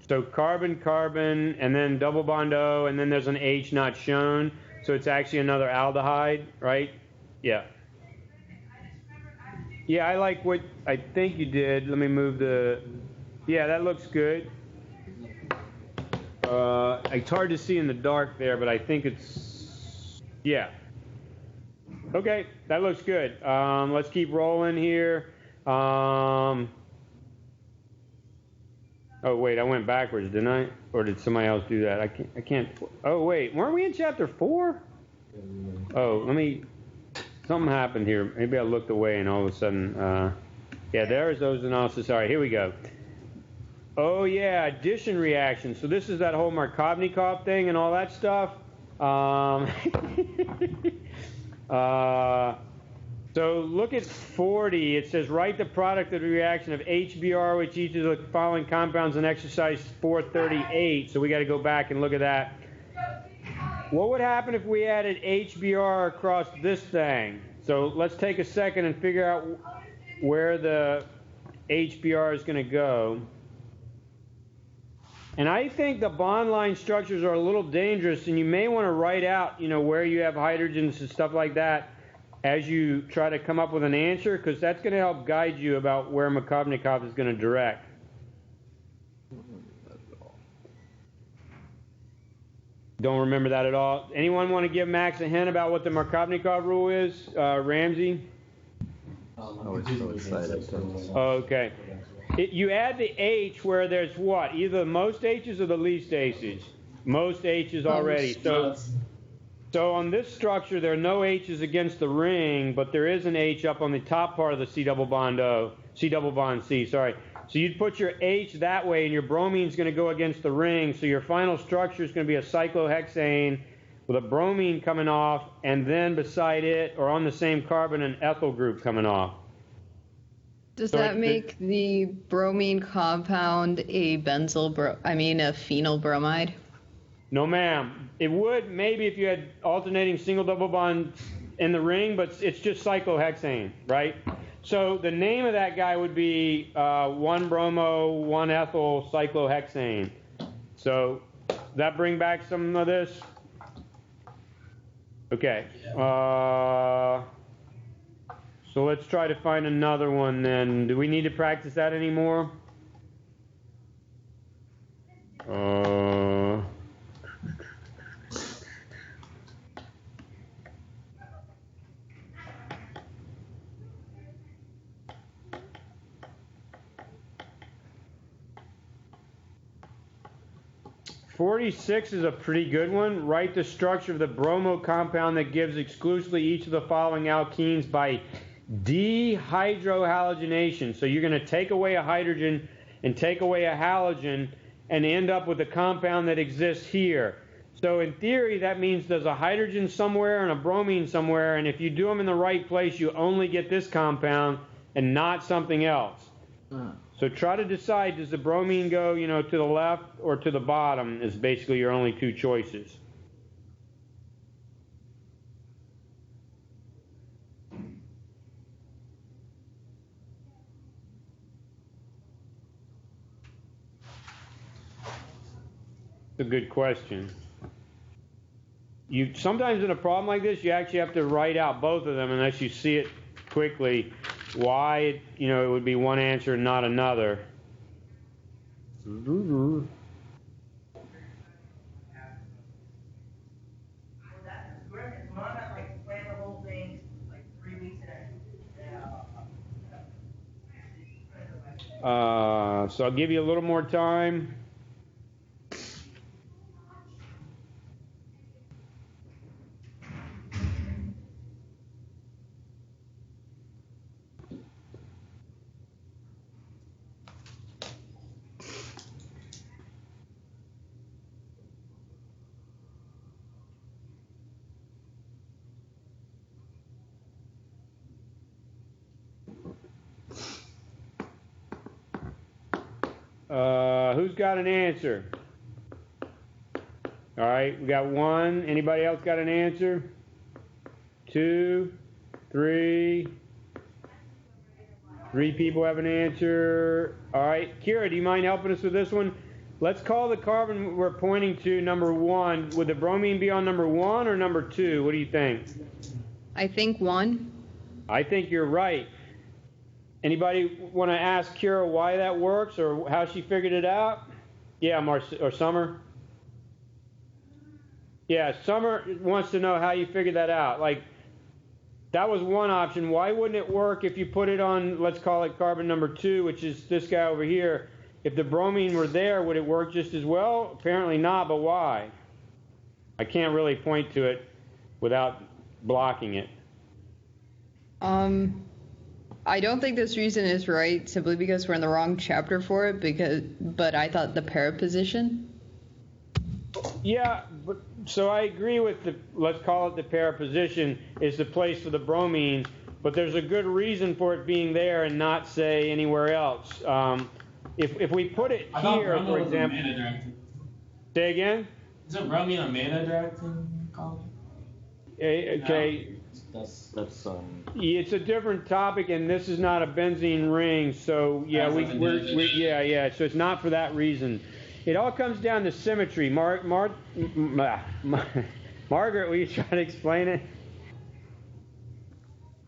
So carbon, and then double bond O, and then there's an H not shown. So it's actually another aldehyde, right? Yeah. Yeah, I like what I think you did. Let me move yeah, that looks good. It's hard to see in the dark there, but I think yeah. Okay, that looks good. Let's keep rolling here. Oh wait, I went backwards, didn't I? Or did somebody else do that? I can't. Oh wait, weren't we in chapter 4? Oh, something happened here. Maybe I looked away and all of a sudden, yeah, there's ozonosis. All right, here we go. Oh yeah, addition reaction. So this is that whole Markovnikov thing and all that stuff. So look at 40. It says write the product of the reaction of HBr with each of the following compounds in exercise 438. So we got to go back and look at that. What would happen if we added HBr across this thing? So let's take a second and figure out where the HBr is going to go. And I think the bond line structures are a little dangerous, and you may want to write out, where you have hydrogens and stuff like that as you try to come up with an answer, because that's going to help guide you about where Markovnikov is going to direct. Don't remember that at all. Anyone want to give Max a hint about what the Markovnikov rule is? Ramsey? I was so excited. Okay. You add the H where there's what? Either the most H's or the least H's. Most H's already. So on this structure, there are no H's against the ring, but there is an H up on the top part of the C double bond C, sorry. So you'd put your H that way, and your bromine's going to go against the ring, so your final structure is going to be a cyclohexane with a bromine coming off, and then beside it, or on the same carbon, an ethyl group coming off. Does that make the bromine compound a phenyl bromide? No, ma'am. It would maybe if you had alternating single double bond in the ring, but it's just cyclohexane, right? So the name of that guy would be 1-bromo, 1-ethyl cyclohexane. So does that bring back some of this? Okay. So let's try to find another one then. Do we need to practice that anymore? 46 is a pretty good one. Write the structure of the bromo compound that gives exclusively each of the following alkenes by dehydrohalogenation. So you're going to take away a hydrogen and take away a halogen and end up with a compound that exists here. So in theory, that means there's a hydrogen somewhere and a bromine somewhere, and if you do them in the right place, you only get this compound and not something else. So try to decide, does the bromine go, to the left or to the bottom is basically your only two choices. It's a good question. Sometimes in a problem like this, you actually have to write out both of them unless you see it quickly. Why, it would be one answer and not another. So I'll give you a little more time. Who's got an answer? All right, we got one. Anybody else got an answer? 2, 3. 3 people have an answer. All right, Kira, do you mind helping us with this one? Let's call the carbon we're pointing to number 1. Would the bromine be on number 1 or number 2? What do you think? I think 1. I think you're right. Anybody want to ask Kira why that works or how she figured it out? Yeah, or Summer? Yeah, Summer wants to know how you figured that out. Like, that was one option. Why wouldn't it work if you put it on, let's call it carbon number 2, which is this guy over here? if the bromine were there, would it work just as well? Apparently not, but why? I can't really point to it without blocking it. I don't think this reason is right, simply because we're in the wrong chapter for it, but I thought the para position. Yeah, but so I agree with let's call it the para position is the place for the bromine, but there's a good reason for it being there and not, say, anywhere else. If we put it here, for example. Say again? Isn't bromine a mana directing column? Okay. No. That's It's a different topic, and this is not a benzene ring, so yeah, yeah. So it's not for that reason. It all comes down to symmetry. Margaret, will you try to explain it?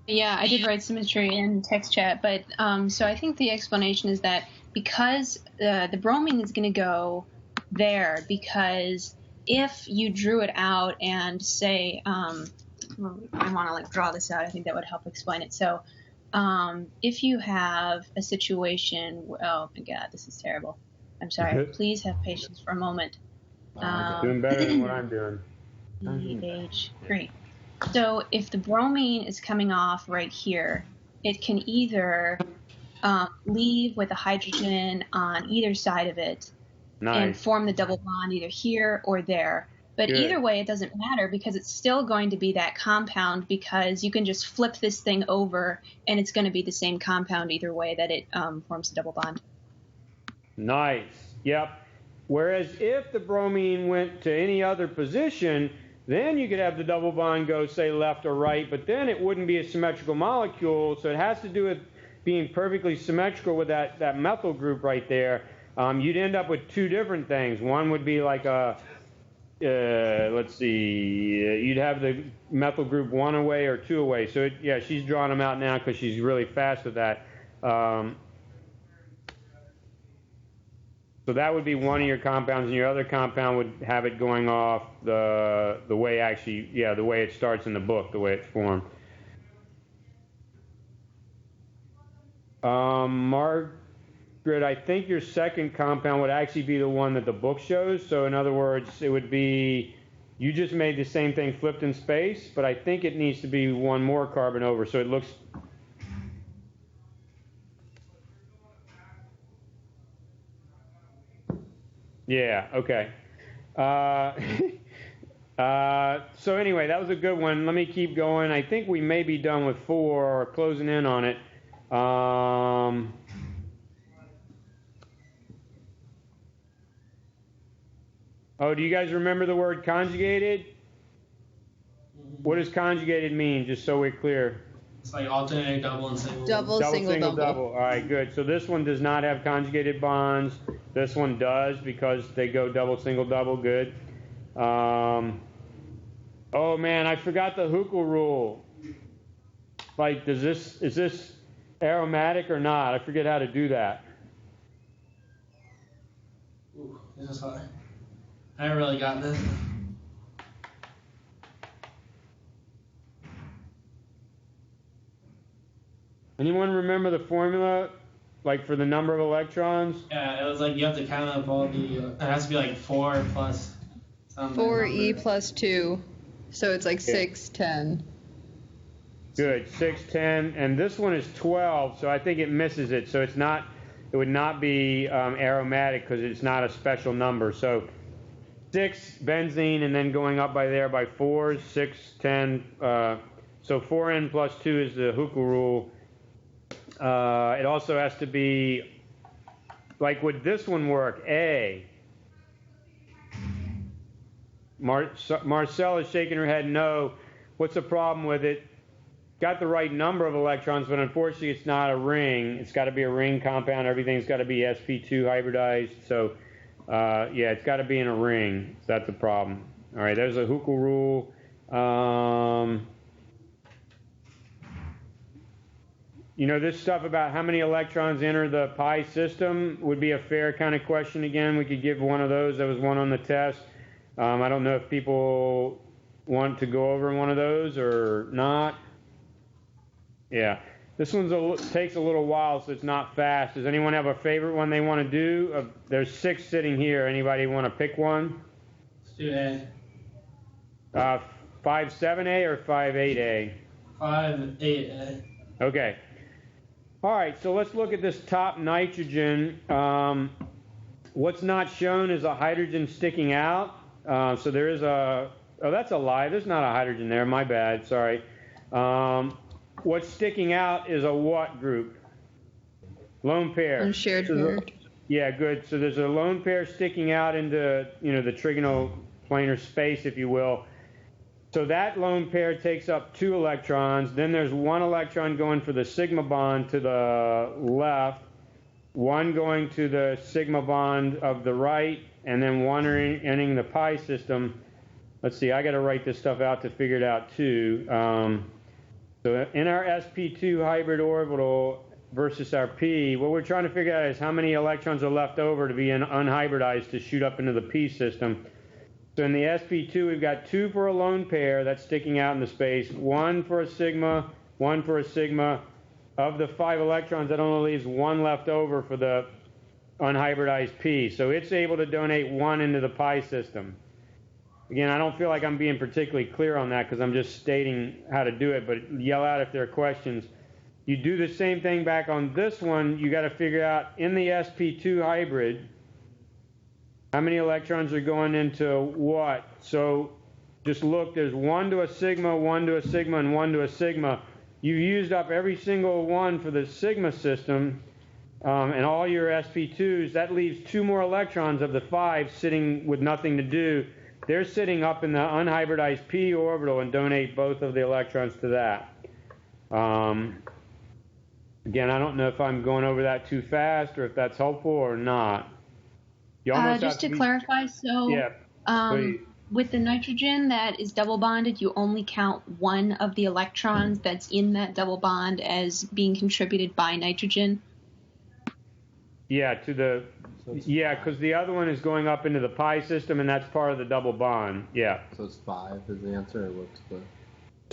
Yeah, I did write symmetry in text chat, but so I think the explanation is that because the bromine is going to go there, because if you drew it out and say, I want to draw this out, I think that would help explain it. So if you have a situation, oh my God, this is terrible. I'm sorry. Please have patience for a moment. Doing better than what I'm doing. EH3. So if the bromine is coming off right here, it can either leave with a hydrogen on either side of it and form the double bond either here or there. But either way, it doesn't matter because it's still going to be that compound, because you can just flip this thing over and it's going to be the same compound either way that it forms a double bond. Nice. Yep. Whereas if the bromine went to any other position, then you could have the double bond go, say, left or right, but then it wouldn't be a symmetrical molecule, so it has to do with being perfectly symmetrical with that methyl group right there. You'd end up with two different things. One would be like a, let's see, you'd have the methyl group one away or two away. So, yeah, she's drawing them out now because she's really fast with that. So that would be one of your compounds, and your other compound would have it going off the way the way it starts in the book, the way it's formed. Margaret, I think your second compound would actually be the one that the book shows. So in other words, it would be, you just made the same thing flipped in space, but I think it needs to be one more carbon over, so it looks... Yeah, okay. So anyway, that was a good one. Let me keep going. I think we may be done with 4 or closing in on it. Oh, do you guys remember the word conjugated? What does conjugated mean, just so we're clear? It's like alternating double and single. Double, single, double. All right, good. So this one does not have conjugated bonds. This one does because they go double, single, double. Good. Oh man, I forgot the Huckel rule. Like, is this aromatic or not? I forget how to do that. Ooh, this is hard. I haven't really got this. Anyone remember the formula, like for the number of electrons? Yeah, it was like you have to count up all the. It has to be like 4 plus something. 4e plus 2, so it's like 6, 10. Good, 6, 10, and this one is 12, so I think it misses it. So it's not. It would not be aromatic because it's not a special number. So 6 benzene, and then going up by 4s, 6, 10. So 4n plus 2 is the Huckel rule. It also has to be, like, would this one work? A. Marcel is shaking her head no. What's the problem with it? Got the right number of electrons, but unfortunately it's not a ring. It's got to be a ring compound. Everything's got to be sp2 hybridized. So, yeah, it's got to be in a ring. So that's a problem. All right, there's a Huckel rule. You know, this stuff about how many electrons enter the pi system would be a fair kind of question again. We could give one of those. There was one on the test. I don't know if people want to go over one of those or not. Yeah. This one takes a little while, so it's not fast. Does anyone have a favorite one they want to do? There's 6 sitting here. Anybody want to pick one? Let's do A. 5-7A or 5-8A? 5-8A. Okay. All right, so let's look at this top nitrogen. What's not shown is a hydrogen sticking out. So there is oh, that's a lie. There's not a hydrogen there. My bad. Sorry. What's sticking out is a what group? Lone pair. Unshared pair. Yeah, good. So there's a lone pair sticking out into, the trigonal planar space, if you will. So that lone pair takes up 2 electrons. Then there's 1 electron going for the sigma bond to the left, 1 going to the sigma bond of the right, and then 1 entering the pi system. Let's see, I got to write this stuff out to figure it out too. So in our sp2 hybrid orbital versus our p, what we're trying to figure out is how many electrons are left over to be unhybridized to shoot up into the p system. So in the sp2, we've got 2 for a lone pair that's sticking out in the space, 1 for a sigma, 1 for a sigma. Of the 5 electrons, that only leaves 1 left over for the unhybridized p. So it's able to donate 1 into the pi system. Again, I don't feel like I'm being particularly clear on that because I'm just stating how to do it, but yell out if there are questions. You do the same thing back on this one. You got to figure out in the sp2 hybrid, how many electrons are going into what? So just look, there's 1 to a sigma, 1 to a sigma, and 1 to a sigma. You've used up every single one for the sigma system, and all your sp2s. That leaves 2 more electrons of the 5 sitting with nothing to do. They're sitting up in the unhybridized p orbital and donate both of the electrons to that. Again, I don't know if I'm going over that too fast or if that's helpful or not. You almost just to clarify, so yeah, with the nitrogen that is double bonded, you only count 1 of the electrons that's in that double bond as being contributed by nitrogen? Yeah, because the other one is going up into the pi system, and that's part of the double bond. Yeah. So it's 5 is the answer. It looks good.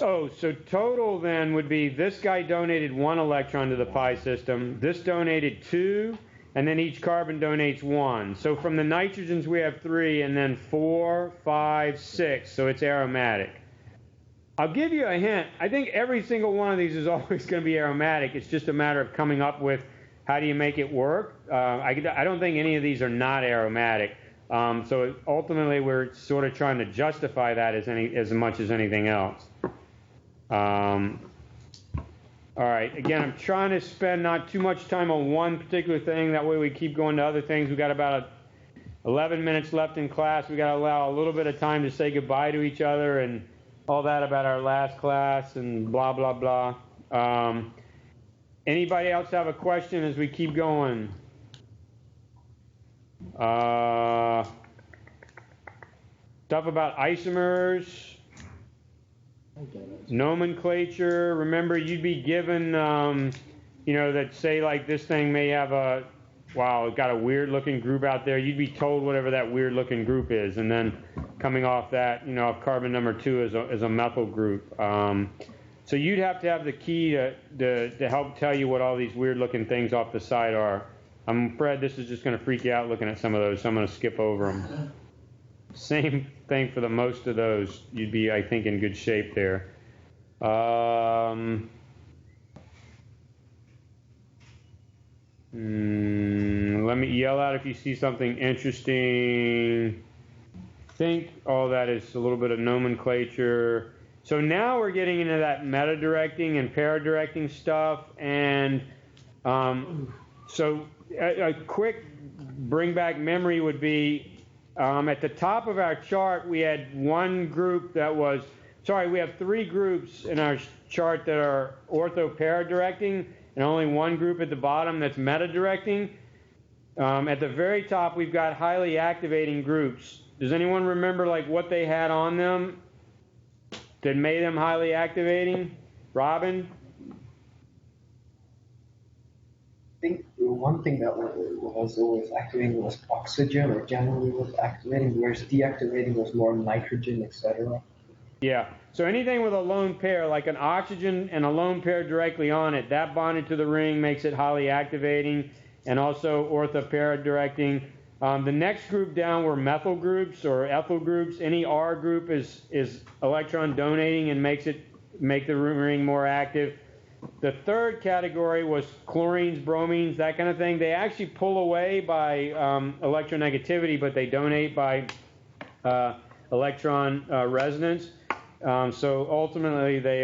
Oh, so total then would be this guy donated 1 electron to the pi system. This donated 2, and then each carbon donates 1. So from the nitrogens we have 3, and then 4, 5, 6. So it's aromatic. I'll give you a hint. I think every single one of these is always going to be aromatic. It's just a matter of coming up with how do you make it work. I don't think any of these are not aromatic. So ultimately, we're sort of trying to justify that as much as anything else. All right. Again, I'm trying to spend not too much time on one particular thing. That way we keep going to other things. We've got about 11 minutes left in class. We've got to allow a little bit of time to say goodbye to each other and all that about our last class and blah, blah, blah. Anybody else have a question as we keep going? Stuff about isomers, nomenclature. Remember, you'd be given, that say like this thing may have it got a weird looking group out there. You'd be told whatever that weird looking group is, and then coming off that, if carbon number 2 is a methyl group. So you'd have to have the key to help tell you what all these weird looking things off the side are. I'm afraid this is just going to freak you out looking at some of those, so I'm going to skip over them. Same thing for the most of those. You'd be, I think, in good shape there. Let me yell out if you see something interesting. That is a little bit of nomenclature. So now we're getting into that meta-directing and para-directing stuff. And so a quick bring back memory would be at the top of our chart, we had one group that was, we have 3 groups in our chart that are ortho-para-directing and only one group at the bottom that's meta-directing. At the very top, we've got highly activating groups. Does anyone remember what they had on them that made them highly activating? Robin? I think one thing that was always activating was oxygen, or generally was activating, whereas deactivating was more nitrogen, etc. Yeah. So anything with a lone pair, like an oxygen and a lone pair directly on it, that bonded to the ring makes it highly activating and also ortho-para directing. The next group down were methyl groups or ethyl groups. Any R group is electron donating and make the ring more active. The third category was chlorines, bromines, that kind of thing. They actually pull away by electronegativity, but they donate by electron resonance. So ultimately, they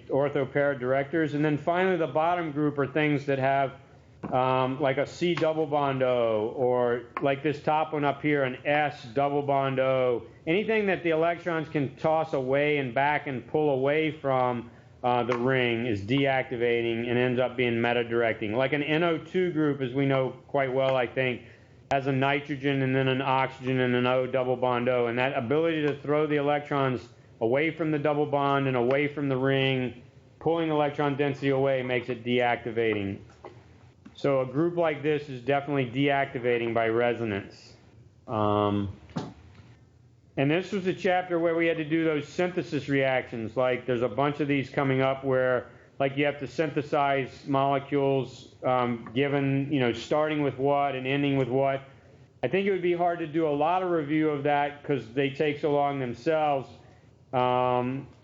ortho-para directors. And then finally, the bottom group are things that have like a C double bond O, or like this top one up here, an S double bond O. Anything that the electrons can toss away and back and pull away from the ring is deactivating and ends up being meta-directing. Like an NO2 group, as we know quite well, I think, has a nitrogen and then an oxygen and an O double bond O. And that ability to throw the electrons away from the double bond and away from the ring, pulling electron density away, makes it deactivating. So a group like this is definitely deactivating by resonance. And this was a chapter where we had to do those synthesis reactions. Like there's a bunch of these coming up where like you have to synthesize molecules given, starting with what and ending with what. I think it would be hard to do a lot of review of that because they take so long themselves.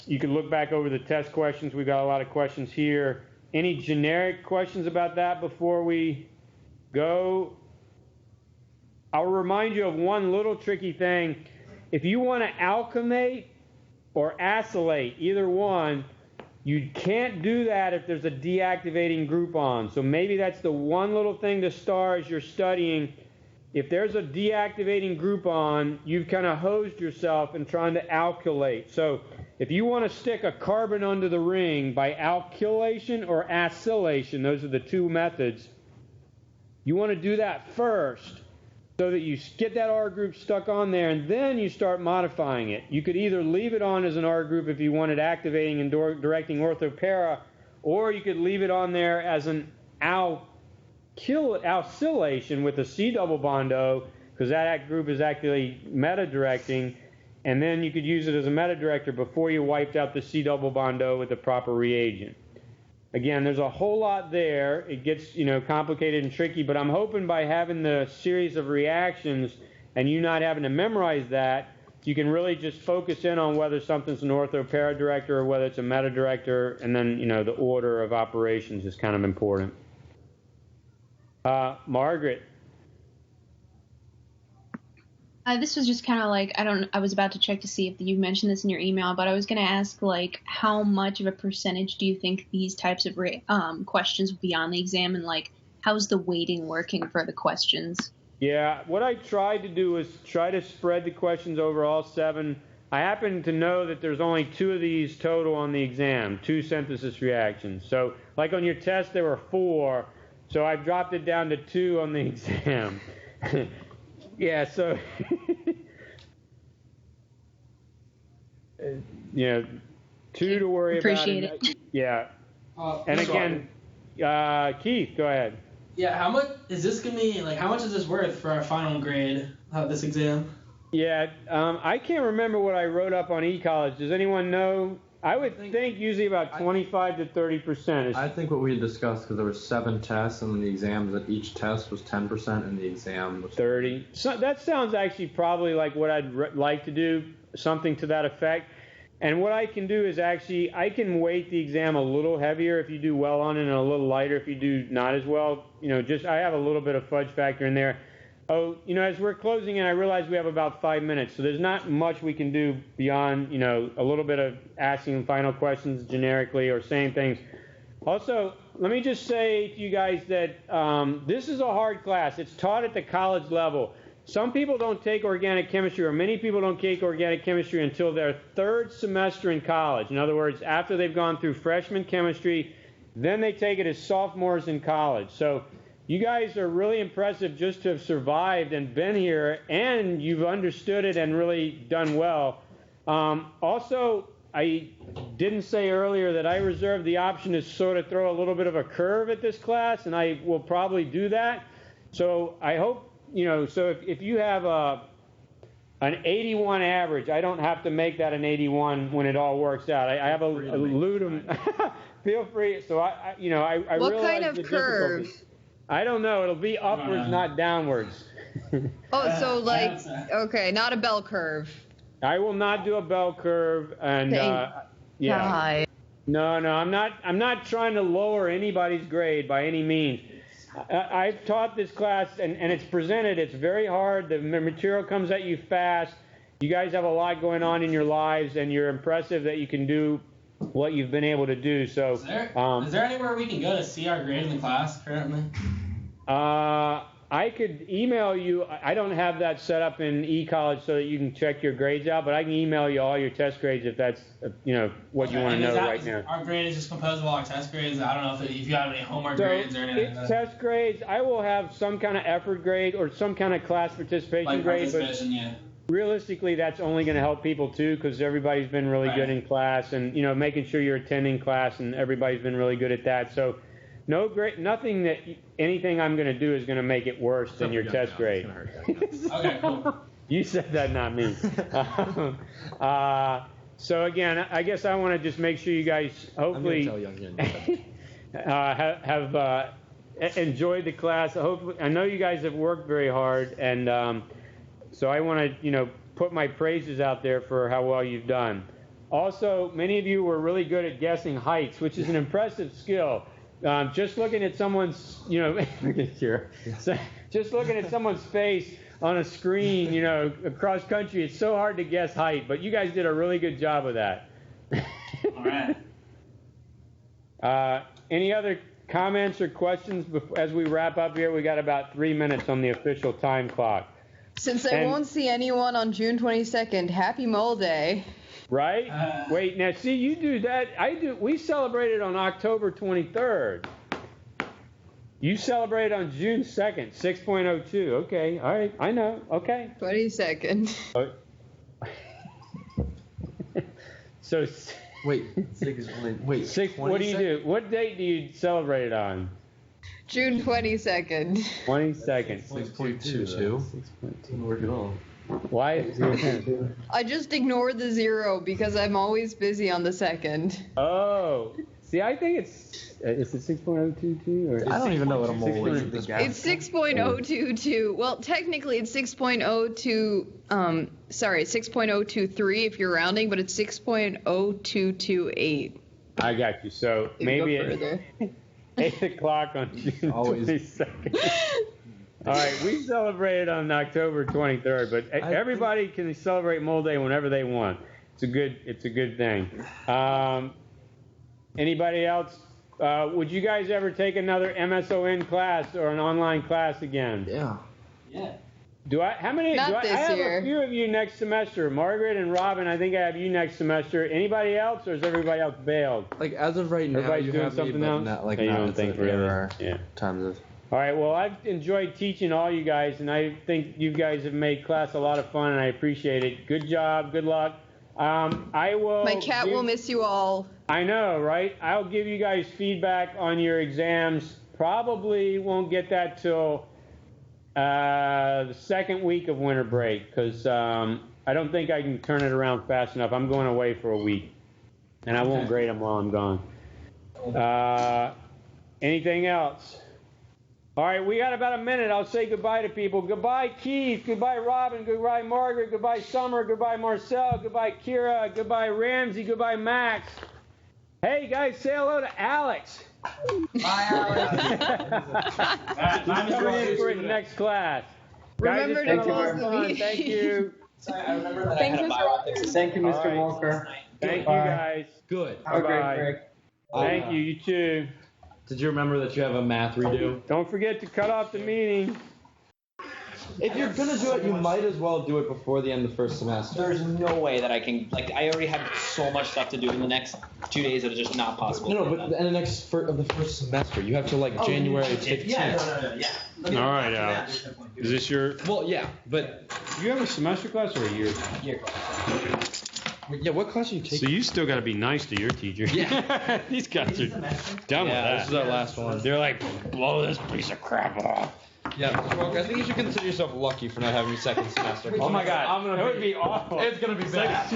You could look back over the test questions. We've got a lot of questions here. Any generic questions about that before we go? I'll remind you of one little tricky thing. If you want to alkymate or acylate, either one, you can't do that if there's a deactivating group on. So maybe that's the one little thing to star as you're studying. If there's a deactivating group on, you've kind of hosed yourself in trying to alkylate. So if you want to stick a carbon under the ring by alkylation or acylation, those are the two methods, you want to do that first so that you get that R group stuck on there, and then you start modifying it. You could either leave it on as an R group if you wanted activating and directing ortho-para, or you could leave it on there as an alkylation with a C double bond O, because that group is actually meta-directing, and then you could use it as a meta-director before you wiped out the C double bond O with the proper reagent. Again, there's a whole lot there. It gets, complicated and tricky, but I'm hoping by having the series of reactions and you not having to memorize that, you can really just focus in on whether something's an ortho-para director or whether it's a meta-director, and then, the order of operations is kind of important. Margaret. This was just kind of like, I was about to check to see if you mentioned this in your email, but I was going to ask, like, how much of a percentage do you think these types of questions will be on the exam, and, like, how's the weighting working for the questions? Yeah, what I tried to do was try to spread the questions over all 7. I happen to know that there's only 2 of these total on the exam, 2 synthesis reactions. So, like on your test, there were 4, so I've dropped it down to 2 on the exam. Yeah, so, 2 to worry Appreciate about. Appreciate it. Yeah. And again, Keith, go ahead. Yeah, how much is this going to be, how much is this worth for our final grade of this exam? Yeah, I can't remember what I wrote up on eCollege. Does anyone know? I would think usually about 25 to 30%. I think what we had discussed, because there were 7 tests, and the exams that each test was 10%, and the exam was 30. So that sounds actually probably like what I'd like to do, something to that effect. And what I can do is actually, I can weight the exam a little heavier if you do well on it, and a little lighter if you do not as well. I have a little bit of fudge factor in there. Oh, as we're closing in, I realize we have about 5 minutes, so there's not much we can do beyond, a little bit of asking final questions generically or saying things. Also, let me just say to you guys that this is a hard class. It's taught at the college level. Some people don't take organic chemistry, or many people don't take organic chemistry until their 3rd semester in college. In other words, after they've gone through freshman chemistry, then they take it as sophomores in college. So you guys are really impressive just to have survived and been here, and you've understood it and really done well. Also, I didn't say earlier that I reserved the option to sort of throw a little bit of a curve at this class, and I will probably do that. So I hope, so if you have An 81 average. I don't have to make that an 81 when it all works out. I have a Ludum. Feel free. So I What realize kind of the curve? difficulty. I don't know. It'll be upwards, not downwards. Oh, so like, okay, not a bell curve. I will not do a bell curve, and yeah. God. No, I'm not trying to lower anybody's grade by any means. I've taught this class, and it's presented. It's very hard. The material comes at you fast. You guys have a lot going on in your lives, and you're impressive that you can do what you've been able to do. So, is there anywhere we can go to see our grade in the class currently? I could email you. I don't have that set up in eCollege so that you can check your grades out, but I can email you all your test grades if that's what you want to know right now. Our grade is just composed of all our test grades. I don't know if you have any homework grades or anything. It's test grades. I will have some kind of effort grade or some kind of class participation grade, but realistically, that's only going to help people too because everybody's been really good in class, and making sure you're attending class, and everybody's been really good at that. So. Nothing that anything I'm going to do is going to make it worse than your test grade. Okay, cool. You said that, not me. So again, I guess I want to just make sure you guys hopefully have enjoyed the class. Hopefully, I know you guys have worked very hard, and so I want to put my praises out there for how well you've done. Also, many of you were really good at guessing heights, which is an impressive skill. Just looking at someone's, just looking at someone's face on a screen, across country, it's so hard to guess height. But you guys did a really good job of that. All right. Any other comments or questions as we wrap up here? We got about 3 minutes on the official time clock. Since I won't see anyone on June 22nd, happy Mole Day. Right? Wait, now see, you do that. I do. We celebrated on October 23rd. You celebrated on June 2nd, 6.02. Okay, all right, I know. Okay. 22nd. So. Wait. What do you do? What date do you celebrate it on? June 22nd. 22nd. 6.22. Didn't work at all. Why? I just ignored the 0 because I'm always busy on the 2nd. Oh. See, I think is it 6.022 or? I don't even know what a mole is. It's 6.022. Well, technically it's 6.02. Sorry, 6.023 if you're rounding, but it's 6.0228. I got you. So maybe at 8 o'clock on June 22nd. All right, we celebrated on October 23rd, but everybody can celebrate Mole Day whenever they want. It's a good thing. Anybody else? Would you guys ever take another MSON class or an online class again? Yeah. How many? Not I this have year. a few of you next semester. Margaret and Robin, I think I have you next semester. Anybody else, or is everybody else bailed? Like as of right now, Everybody's you doing have something me, but else? not like you not don't think really? there are Yeah. times of. All right, well, I've enjoyed teaching all you guys, and I think you guys have made class a lot of fun, and I appreciate it. Good job. Good luck. I will. My cat will miss you all. I know, right? I'll give you guys feedback on your exams. Probably won't get that till the second week of winter break, because I don't think I can turn it around fast enough. I'm going away for a week, and I won't grade them while I'm gone. Anything else? All right, we got about a minute. I'll say goodbye to people. Goodbye, Keith. Goodbye, Robin. Goodbye, Margaret. Goodbye, Summer. Goodbye, Marcel. Goodbye, Kira. Goodbye, Ramsey. Goodbye, Max. Hey, guys, say hello to Alex. Bye, Alex. He's coming in for his next class. Remember guys, to close the meeting. Thank you. I remember that Thanks, I had a Mr. bioethics. Thank you, Mr. All right. Walker. Thank you, Bye. guys. Good. Have a great Bye-bye. break. Thank you. You too. Did you remember that you have a math redo? Don't forget to cut off the meeting. If you're gonna do it, you might as well do it before the end of the first semester. There's no way that I can, I already have so much stuff to do in the next 2 days that it's just not possible. No, but in the next of the first semester, you have to January 15th. Yeah. All right, Alex. Is this your? Well, yeah, but You have a semester class or a year? Year class. yeah, what class are you taking? So you still got to be nice to your teacher. Yeah. These guys are done with Yeah, that. this is our last one. They're like, blow this piece of crap off. Yeah, Mr. Walker, I think you should consider yourself lucky for not having a second semester. Oh my God, I'm it would be awful. It's gonna be bad.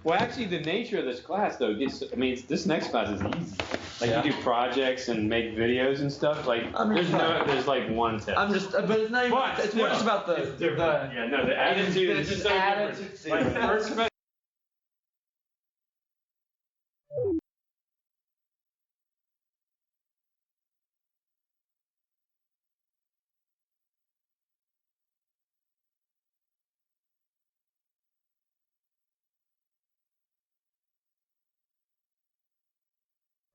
Well, actually, the nature of this class, though, this next class is easy. Like, you do projects and make videos and stuff. Like, there's like one test. But it's not even. It's more just about the. It's different. The attitude is so different. Like, the first semester.